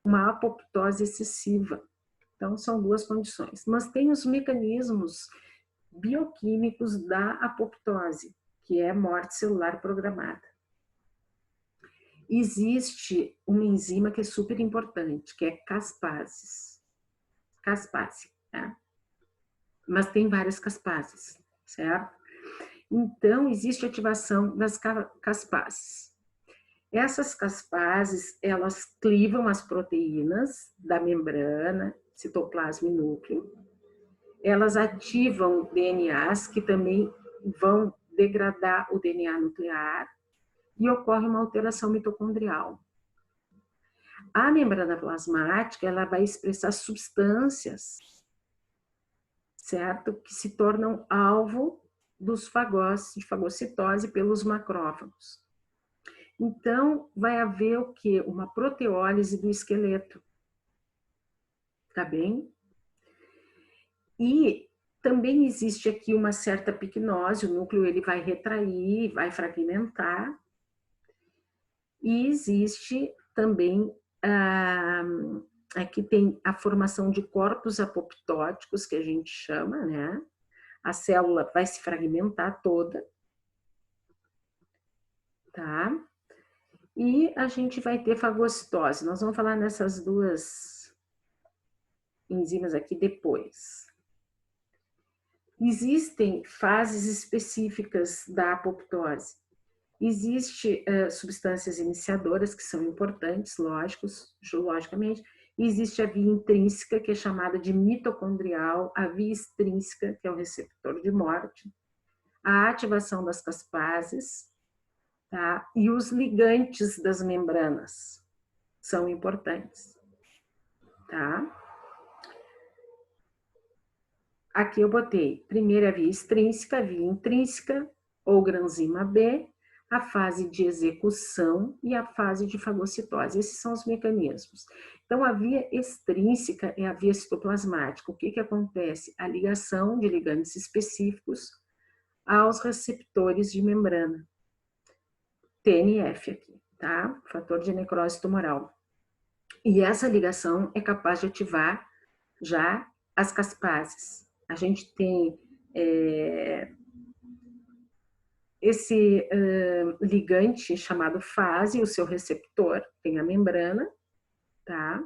uma apoptose excessiva. Então, são duas condições. Mas tem os mecanismos bioquímicos da apoptose, que é morte celular programada. Existe uma enzima que é super importante, que é caspase, né? Mas tem várias caspases, certo? Então, existe ativação das caspases. Essas caspases, elas clivam as proteínas da membrana, citoplasma e núcleo. Elas ativam DNAs que também vão degradar o DNA nuclear e ocorre uma alteração mitocondrial. A membrana plasmática, ela vai expressar substâncias, certo? Que se tornam alvo dos de fagocitose pelos macrófagos. Então, vai haver o quê? Uma proteólise do esqueleto. Tá bem? E também existe aqui uma certa picnose, o núcleo ele vai retrair, vai fragmentar. E existe também, aqui tem a formação de corpos apoptóticos, que a gente chama, né? A célula vai se fragmentar toda, tá? E a gente vai ter fagocitose. Nós vamos falar nessas duas enzimas aqui depois. Existem fases específicas da apoptose. Existem substâncias iniciadoras que são importantes, logicamente. Existe a via intrínseca, que é chamada de mitocondrial, a via extrínseca, que é o receptor de morte, a ativação das caspases, tá? E os ligantes das membranas são importantes, tá? Aqui eu botei primeiro a via extrínseca, a via intrínseca, ou granzima B, a fase de execução e a fase de fagocitose. Esses são os mecanismos. Então, a via extrínseca é a via citoplasmática. O que acontece? A ligação de ligandes específicos aos receptores de membrana. TNF aqui, tá? Fator de necrose tumoral. E essa ligação é capaz de ativar já as caspases. A gente tem esse ligante chamado fase, o seu receptor tem a membrana, tá?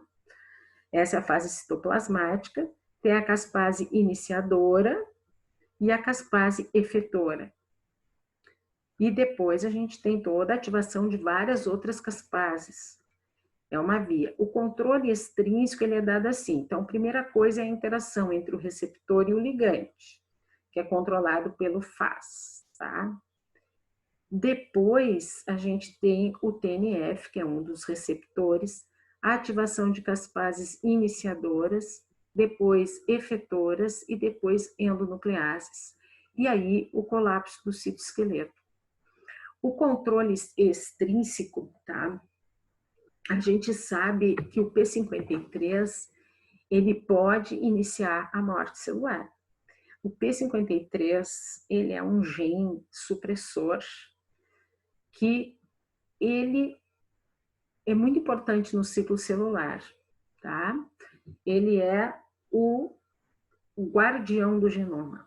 Essa é a fase citoplasmática. Tem a caspase iniciadora e a caspase efetora. E depois a gente tem toda a ativação de várias outras caspases. É uma via. O controle extrínseco ele é dado assim. Então, a primeira coisa é a interação entre o receptor e o ligante, que é controlado pelo FAS, tá? Depois, a gente tem o TNF, que é um dos receptores, a ativação de caspases iniciadoras, depois efetoras e depois endonucleases. E aí, o colapso do citoesqueleto. O controle extrínseco, tá? A gente sabe que o P53, ele pode iniciar a morte celular. O P53, ele é um gene supressor que ele é muito importante no ciclo celular, tá? Ele é o guardião do genoma.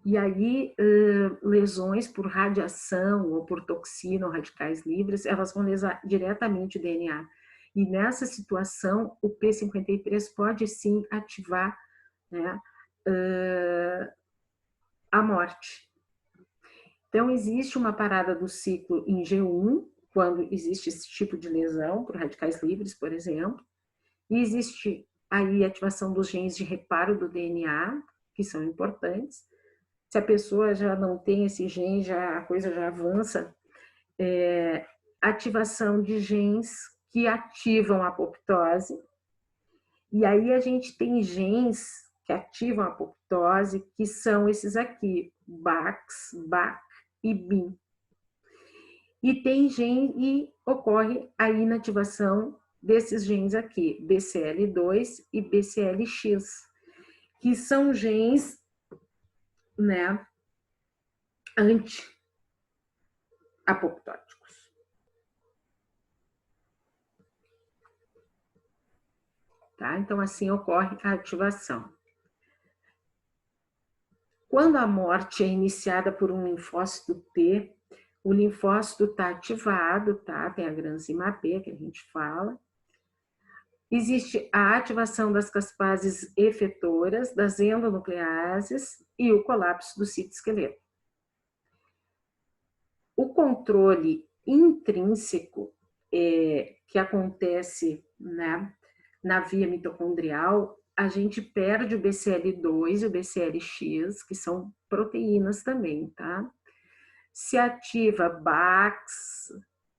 E aí, lesões por radiação ou por toxina ou radicais livres, elas vão lesar diretamente o DNA. E nessa situação, o P53 pode sim ativar, né, a morte. Então, existe uma parada do ciclo em G1, quando existe esse tipo de lesão, por radicais livres, por exemplo, e existe aí a ativação dos genes de reparo do DNA, que são importantes. Se a pessoa já não tem esse gene, a coisa já avança. Ativação de genes que ativam a apoptose. E aí a gente tem genes que ativam a apoptose, que são esses aqui, BAX, BAC e BIM. E tem gene e ocorre a inativação desses genes aqui, BCL2 e BCLX, que são genes, né, anti-apoptóticos. Tá? Então, assim ocorre a ativação. Quando a morte é iniciada por um linfócito T, o linfócito está ativado, tá? Tem a granzima B que a gente fala. Existe a ativação das caspases efetoras, das endonucleases e o colapso do citoesqueleto. O controle intrínseco que acontece, né, na via mitocondrial, a gente perde o BCL2 e o BCLX, que são proteínas também, tá? Se ativa BAX,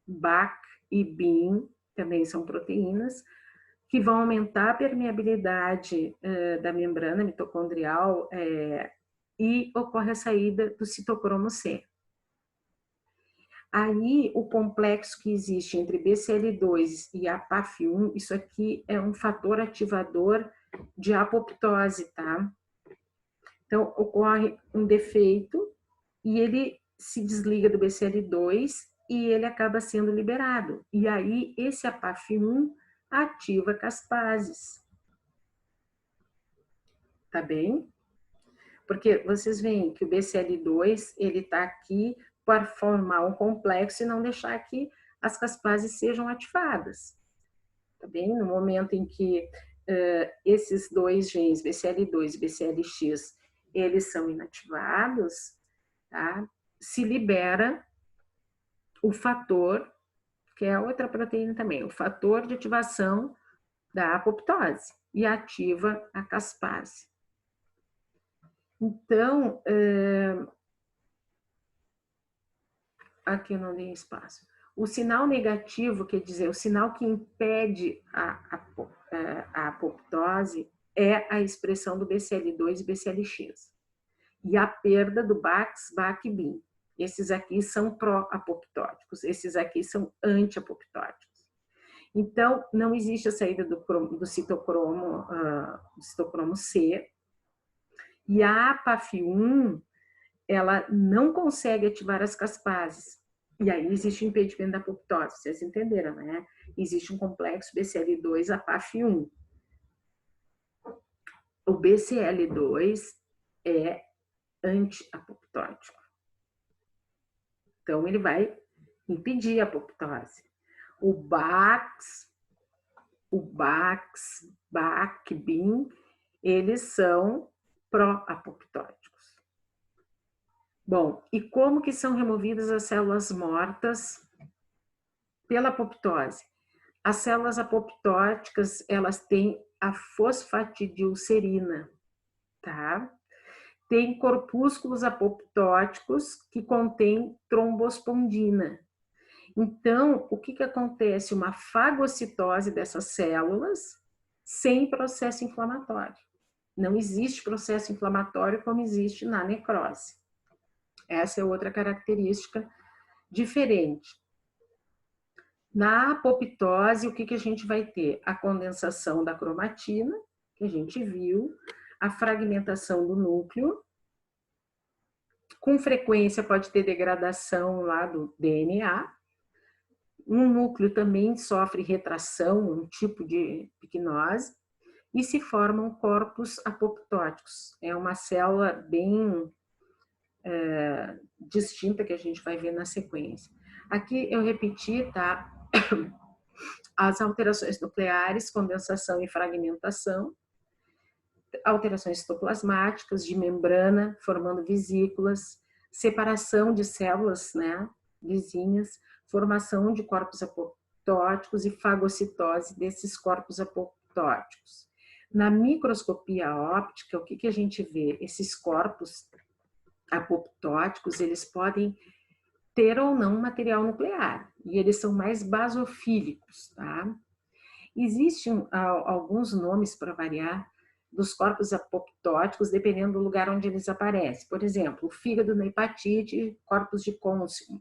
BAC e BIM, também são proteínas, que vão aumentar a permeabilidade da membrana mitocondrial e ocorre a saída do citocromo C. Aí, o complexo que existe entre BCL2 e a PAF1, isso aqui é um fator ativador de apoptose, tá? Então, ocorre um defeito e ele se desliga do BCL2 e ele acaba sendo liberado. E aí, esse APAF1 ativa caspases. Tá bem? Porque vocês veem que o BCL2, ele tá aqui para formar um complexo e não deixar que as caspases sejam ativadas. Tá bem? No momento em que esses dois genes, BCL2 e BCLX, eles são inativados, tá? Se libera o fator, que é outra proteína também, o fator de ativação da apoptose e ativa a caspase. Então, aqui eu não dei espaço. O sinal negativo, quer dizer, o sinal que impede a apoptose é a expressão do BCL2 e BCLX. E a perda do BAX, BAC e BIM. Esses aqui são pró-apoptóticos, esses aqui são anti-apoptóticos. Então, não existe a saída do citocromo C, e a APAF1, ela não consegue ativar as caspases. E aí existe o impedimento da apoptose, vocês entenderam, né? Existe um complexo BCL2 APAF1. O BCL2 é anti-apoptótico. Então, ele vai impedir a apoptose. O BAC-BIN, eles são pró-apoptóticos. Bom, e como que são removidas as células mortas pela apoptose? As células apoptóticas, elas têm a fosfatidilcerina, tá? Tem corpúsculos apoptóticos que contêm trombospondina. Então, o que acontece? Uma fagocitose dessas células sem processo inflamatório. Não existe processo inflamatório como existe na necrose. Essa é outra característica diferente. Na apoptose, o que a gente vai ter? A condensação da cromatina, que a gente viu, a fragmentação do núcleo, com frequência pode ter degradação lá do DNA. Um núcleo também sofre retração, um tipo de picnose, e se formam corpos apoptóticos. É uma célula bem distinta que a gente vai ver na sequência. Aqui eu repeti, tá? As alterações nucleares, condensação e fragmentação, alterações citoplasmáticas de membrana, formando vesículas, separação de células, né, vizinhas, formação de corpos apoptóticos e fagocitose desses corpos apoptóticos. Na microscopia óptica, o que a gente vê? Esses corpos apoptóticos, eles podem ter ou não material nuclear, e eles são mais basofílicos, tá? Existem alguns nomes para variar dos corpos apoptóticos, dependendo do lugar onde eles aparecem. Por exemplo, o fígado na hepatite, corpos de Consilium.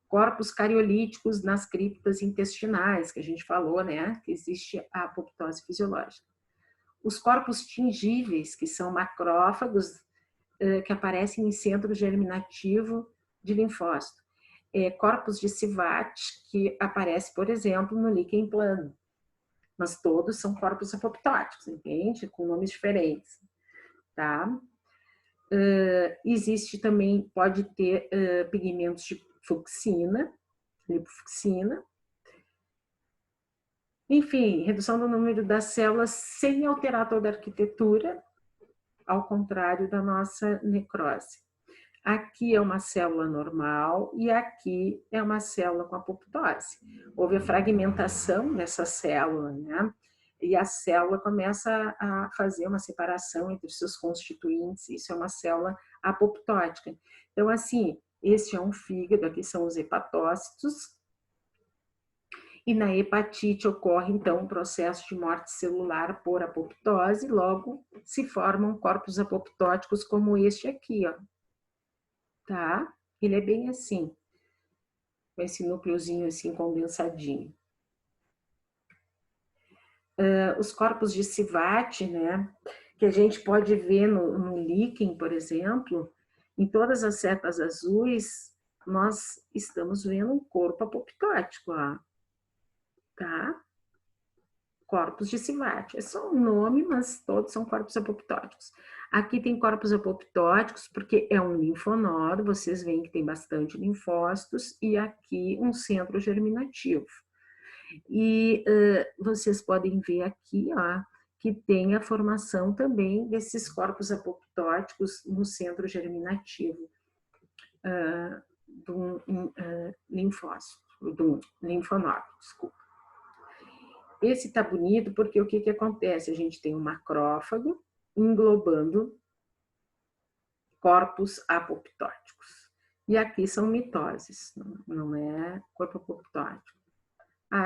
Corpos cariolíticos nas criptas intestinais, que a gente falou, né? Que existe a apoptose fisiológica. Os corpos tingíveis, que são macrófagos, que aparecem em centro germinativo de linfócito. Corpos de CIVAT, que aparece, por exemplo, no líquen plano. Mas todos são corpos apoptóticos, entende? Com nomes diferentes, tá? Existe também, pode ter pigmentos de fucsina, lipofucsina. Enfim, redução do número das células sem alterar toda a arquitetura, ao contrário da nossa necrose. Aqui é uma célula normal e aqui é uma célula com apoptose. Houve a fragmentação dessa célula, né? E a célula começa a fazer uma separação entre os seus constituintes. Isso é uma célula apoptótica. Então, assim, este é um fígado, aqui são os hepatócitos. E na hepatite ocorre, então, um processo de morte celular por apoptose, logo se formam corpos apoptóticos como este aqui, ó. Tá? Ele é bem assim, com esse núcleozinho assim condensadinho. Os corpos de CIVAT, né, que a gente pode ver no líquen, por exemplo, em todas as setas azuis, nós estamos vendo um corpo apoptótico, ó. Tá? Corpos de CIVAT. É só um nome, mas todos são corpos apoptóticos. Aqui tem corpos apoptóticos porque é um linfonodo, vocês veem que tem bastante linfócitos, e aqui um centro germinativo. E vocês podem ver aqui, ó, que tem a formação também desses corpos apoptóticos no centro germinativo do linfócito, do linfonodo, desculpa. Esse tá bonito porque o que acontece? A gente tem um macrófago englobando corpos apoptóticos. E aqui são mitoses, não é corpo apoptótico.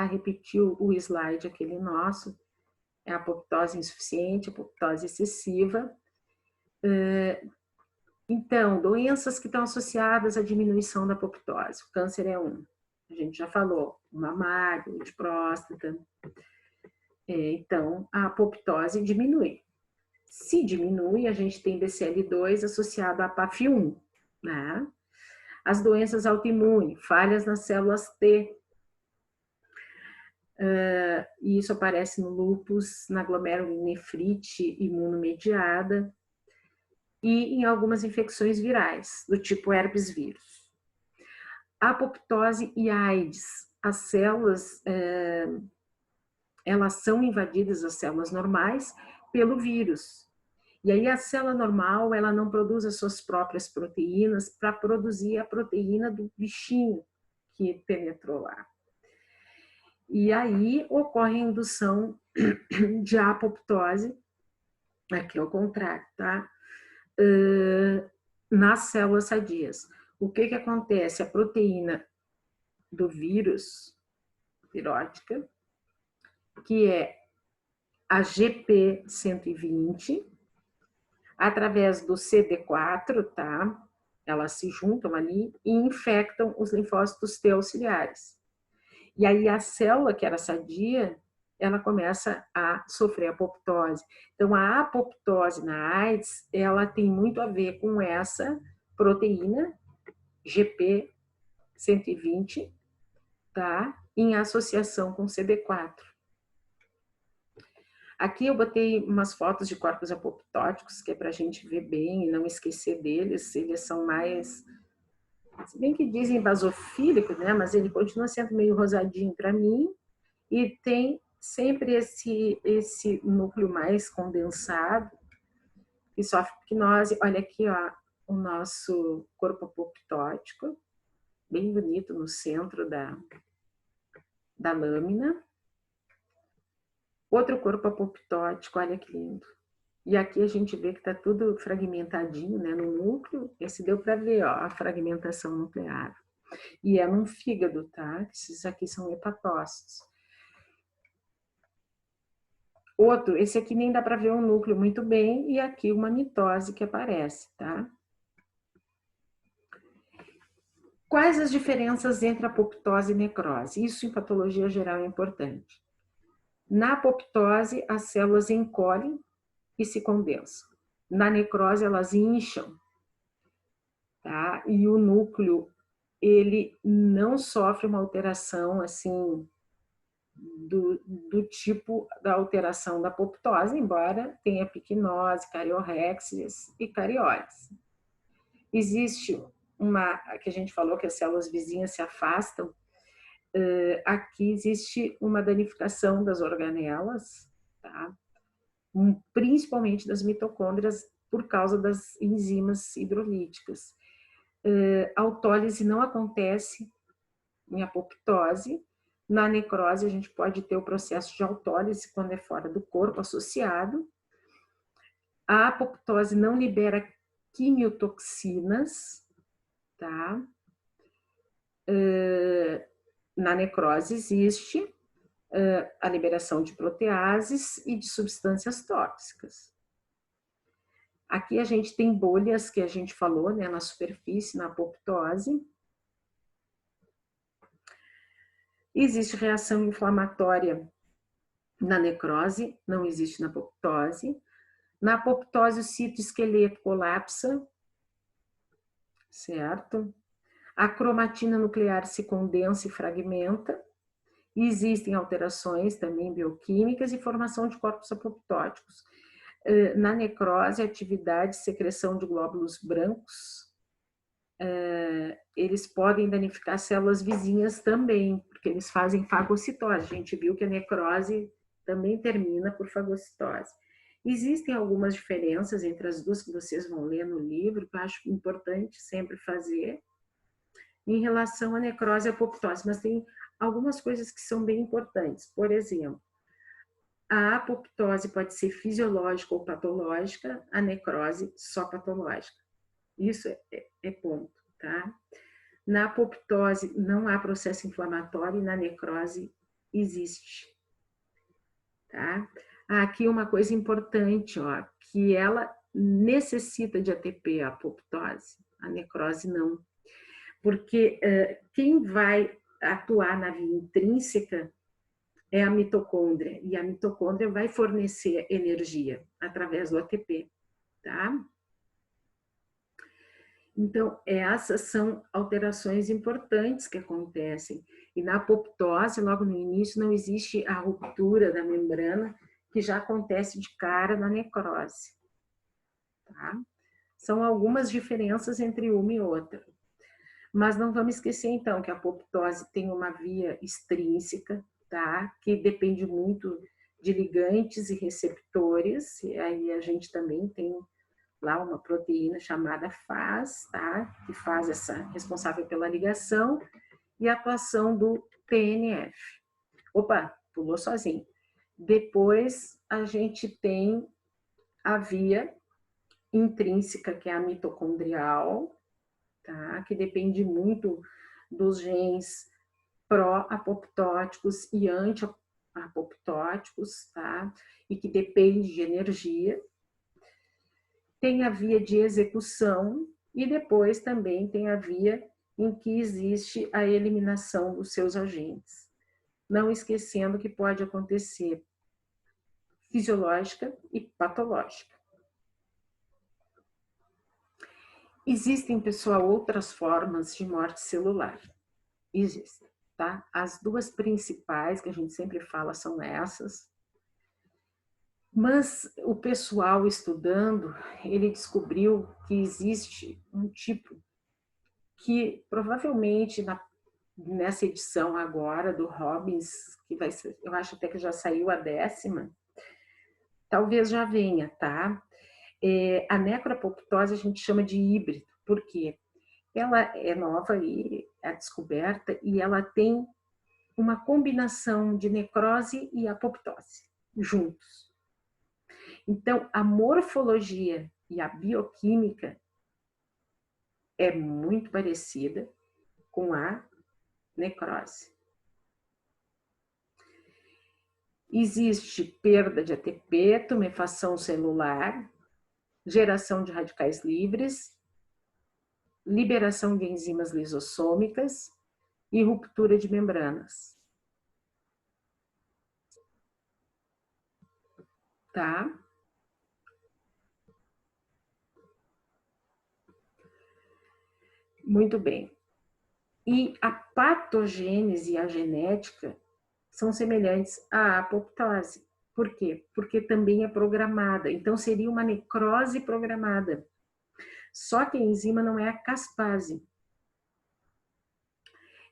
Repetiu o slide aquele nosso, é apoptose insuficiente, apoptose excessiva. Então, doenças que estão associadas à diminuição da apoptose. O câncer é um. A gente já falou, o mamário, de próstata. Então, a apoptose diminui. Se diminui, a gente tem BCL2 associado a PAF1, né? As doenças autoimunes, falhas nas células T. E isso aparece no lúpus, na glomerulonefrite imunomediada e em algumas infecções virais, do tipo herpes vírus. Apoptose e AIDS. As células, elas são invadidas, as células normais, pelo vírus. E aí a célula normal, ela não produz as suas próprias proteínas para produzir a proteína do bichinho que penetrou lá. E aí ocorre a indução de apoptose, aqui ao contrário, tá? Nas células sadias. O que acontece? A proteína do vírus, virótica, que é a GP120, através do CD4, tá? Elas se juntam ali e infectam os linfócitos T auxiliares. E aí a célula que era sadia, ela começa a sofrer apoptose. Então a apoptose na AIDS, ela tem muito a ver com essa proteína GP120, tá? Em associação com CD4. Aqui eu botei umas fotos de corpos apoptóticos, que é para a gente ver bem e não esquecer deles. Eles são mais, se bem que dizem basofílico, né? Mas ele continua sendo meio rosadinho para mim. E tem sempre esse núcleo mais condensado, que sofre picnose. Olha aqui, ó, o nosso corpo apoptótico, bem bonito no centro da lâmina. Outro corpo apoptótico, olha que lindo. E aqui a gente vê que está tudo fragmentadinho, né, no núcleo. Esse deu para ver, ó, a fragmentação nuclear. E é num fígado, tá? Esses aqui são hepatócitos. Outro, esse aqui nem dá para ver o núcleo muito bem, e aqui uma mitose que aparece, tá? Quais as diferenças entre apoptose e necrose? Isso em patologia geral é importante. Na apoptose, as células encolhem e se condensam. Na necrose, elas incham, tá? E o núcleo, ele não sofre uma alteração, assim, do tipo da alteração da apoptose, embora tenha picnose, cariorrexias e cariólise. Existe uma, que a gente falou que as células vizinhas se afastam, aqui existe uma danificação das organelas, tá? Principalmente das mitocôndrias, por causa das enzimas hidrolíticas. A autólise não acontece em apoptose. Na necrose, a gente pode ter o processo de autólise quando é fora do corpo associado. A apoptose não libera quimiotoxinas, tá? Na necrose existe a liberação de proteases e de substâncias tóxicas. Aqui a gente tem bolhas que a gente falou, né, na superfície, na apoptose. Existe reação inflamatória na necrose, não existe na apoptose. Na apoptose, o citoesqueleto colapsa, certo? A cromatina nuclear se condensa e fragmenta. Existem alterações também bioquímicas e formação de corpos apoptóticos. Na necrose, atividade e secreção de glóbulos brancos, eles podem danificar células vizinhas também, porque eles fazem fagocitose. A gente viu que a necrose também termina por fagocitose. Existem algumas diferenças entre as duas que vocês vão ler no livro, que eu acho importante sempre fazer, em relação à necrose e apoptose, mas tem algumas coisas que são bem importantes. Por exemplo, a apoptose pode ser fisiológica ou patológica, a necrose só patológica. Isso é ponto, tá? Na apoptose não há processo inflamatório e na necrose existe, tá? Aqui uma coisa importante, ó, que ela necessita de ATP, a apoptose, a necrose não. Porque quem vai atuar na via intrínseca é a mitocôndria, e a mitocôndria vai fornecer energia através do ATP, tá? Então, essas são alterações importantes que acontecem. E na apoptose, logo no início, não existe a ruptura da membrana, que já acontece de cara na necrose. Tá? São algumas diferenças entre uma e outra. Mas não vamos esquecer, então, que a apoptose tem uma via extrínseca, tá? Que depende muito de ligantes e receptores, e aí a gente também tem lá uma proteína chamada FAS, tá? Que faz essa responsável pela ligação e a atuação do TNF. Opa, pulou sozinho. Depois a gente tem a via intrínseca, que é a mitocondrial, tá? Que depende muito dos genes pró-apoptóticos e anti-apoptóticos, tá? E que depende de energia. Tem a via de execução e depois também tem a via em que existe a eliminação dos seus agentes. Não esquecendo que pode acontecer fisiológica e patológica. Existem, pessoal, outras formas de morte celular. Existem, tá? As duas principais que a gente sempre fala são essas. Mas o pessoal estudando, ele descobriu que existe um tipo que provavelmente nessa edição agora do Robbins, que vai ser, eu acho até que já saiu a 10ª, talvez já venha, tá? A necroapoptose a gente chama de híbrido, porque ela é nova e é descoberta e ela tem uma combinação de necrose e apoptose juntos. Então, a morfologia e a bioquímica é muito parecida com a necrose. Existe perda de ATP, tumefação celular, geração de radicais livres, liberação de enzimas lisossômicas e ruptura de membranas. Tá? Muito bem. E a patogênese e a genética são semelhantes à apoptose. Por quê? Porque também é programada. Então, seria uma necrose programada. Só que a enzima não é a caspase.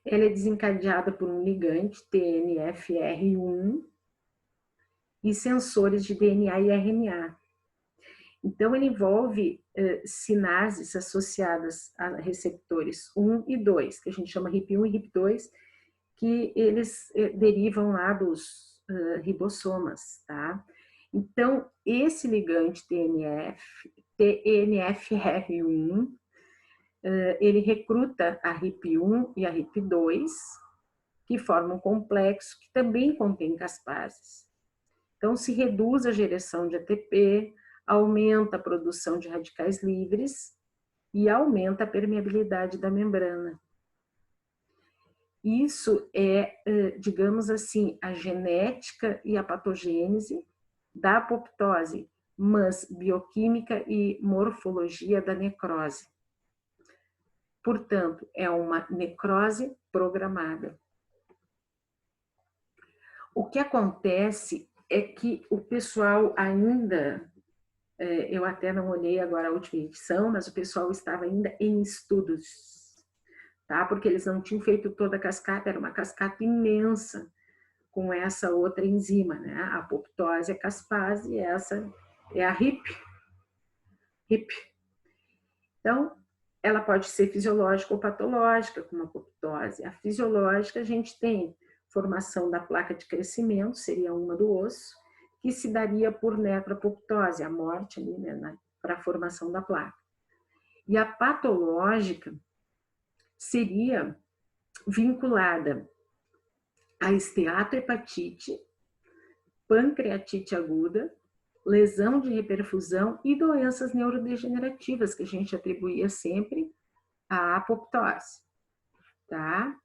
Ela é desencadeada por um ligante, TNFR1, e sensores de DNA e RNA. Então, ele envolve sinases associadas a receptores 1 e 2, que a gente chama RIP1 e RIP2, que eles derivam lá dos ribossomas, tá? Então, esse ligante TNFR1, ele recruta a RIP1 e a RIP2, que formam um complexo que também contém caspases. Então, se reduz a geração de ATP, aumenta a produção de radicais livres e aumenta a permeabilidade da membrana. Isso é, digamos assim, a genética e a patogênese da apoptose, mas bioquímica e morfologia da necrose. Portanto, é uma necrose programada. O que acontece é que o pessoal ainda, eu até não olhei agora a última edição, mas o pessoal estava ainda em estudos, tá? Porque eles não tinham feito toda a cascata, era uma cascata imensa com essa outra enzima, né? A apoptose, a caspase, e essa é a RIP. Então, ela pode ser fisiológica ou patológica, como a apoptose. A fisiológica, a gente tem formação da placa de crescimento, seria uma do osso, que se daria por necroapoptose, a morte ali, né, para a formação da placa. E a patológica seria vinculada a esteatohepatite, pancreatite aguda, lesão de hiperfusão e doenças neurodegenerativas, que a gente atribuía sempre à apoptose, tá?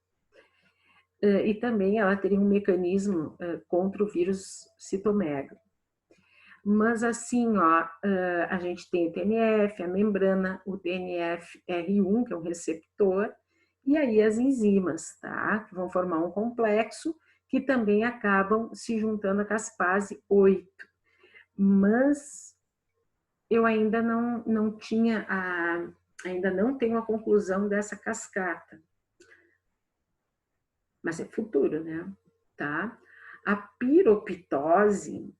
E também ela teria um mecanismo contra o vírus citomegalo. Mas assim, ó, a gente tem o TNF, a membrana, o TNF-R1, que é um receptor, e aí as enzimas, tá? Que vão formar um complexo que também acabam se juntando a caspase 8. Mas eu ainda não tinha ainda não tenho a conclusão dessa cascata. Mas é futuro, né? Tá? A piroptose,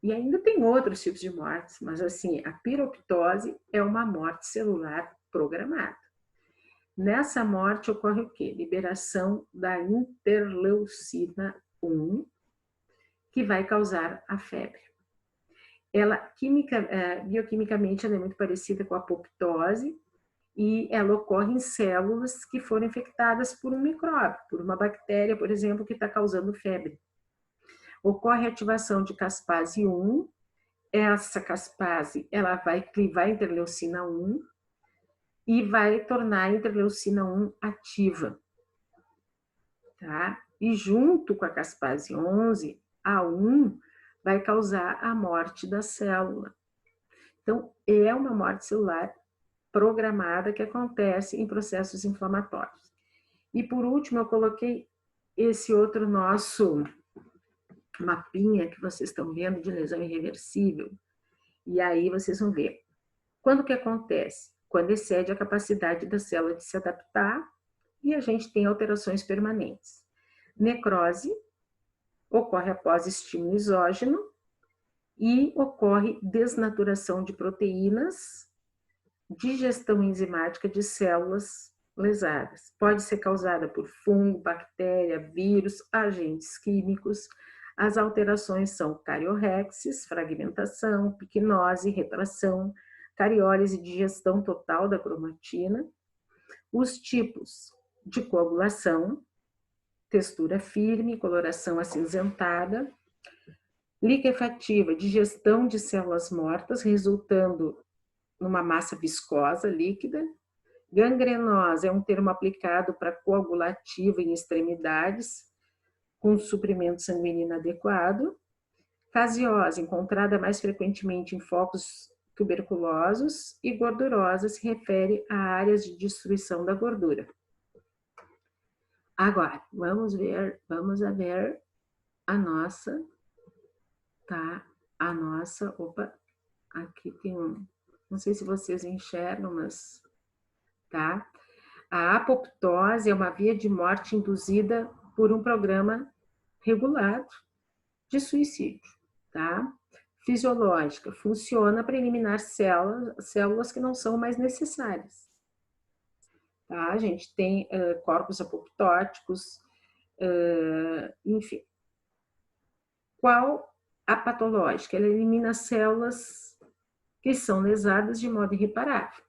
e ainda tem outros tipos de mortes, mas assim, a piroptose é uma morte celular programada. Nessa morte ocorre o quê? Liberação da interleucina 1, que vai causar a febre. Ela, bioquimicamente, ela é muito parecida com a apoptose, e ela ocorre em células que foram infectadas por um micróbio, por uma bactéria, por exemplo, que está causando febre. Ocorre a ativação de caspase 1, essa caspase ela vai clivar a interleucina 1 e vai tornar a interleucina 1 ativa. Tá? E junto com a caspase 11, a 1 vai causar a morte da célula. Então, é uma morte celular programada que acontece em processos inflamatórios. E por último, eu coloquei esse outro nosso mapinha que vocês estão vendo de lesão irreversível. E aí vocês vão ver. Quando que acontece? Quando excede a capacidade da célula de se adaptar e a gente tem alterações permanentes. Necrose ocorre após estímulo exógeno e ocorre desnaturação de proteínas, digestão enzimática de células lesadas. Pode ser causada por fungo, bactéria, vírus, agentes químicos. As alterações são cariorrexis, fragmentação, picnose, retração, cariólise e digestão total da cromatina. Os tipos de coagulação, textura firme, coloração acinzentada, liquefativa, digestão de células mortas, resultando numa massa viscosa, líquida. Gangrenosa é um termo aplicado para coagulativa em extremidades, com suprimento sanguíneo inadequado. Caseosa, encontrada mais frequentemente em focos tuberculosos. E gordurosa se refere a áreas de destruição da gordura. Agora, vamos ver a nossa, tá? A nossa, opa, aqui tem um, não sei se vocês enxergam, mas, tá? A apoptose é uma via de morte induzida por um programa regulado de suicídio, tá? Fisiológica, funciona para eliminar células que não são mais necessárias. Tá? A gente tem corpos apoptóticos, enfim. Qual a patológica? Ela elimina células que são lesadas de modo irreparável.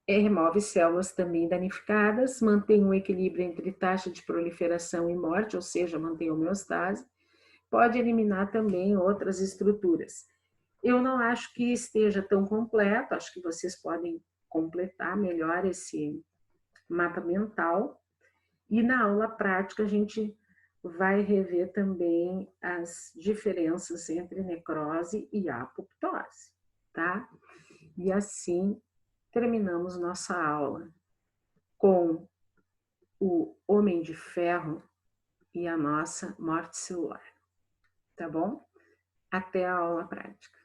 Remove células também danificadas, mantém um equilíbrio entre taxa de proliferação e morte, ou seja, mantém a homeostase. Pode eliminar também outras estruturas. Eu não acho que esteja tão completo, acho que vocês podem completar melhor esse mapa mental. E na aula prática a gente vai rever também as diferenças entre necrose e apoptose, tá? E assim terminamos nossa aula com o Homem de Ferro e a nossa morte celular, tá bom? Até a aula prática.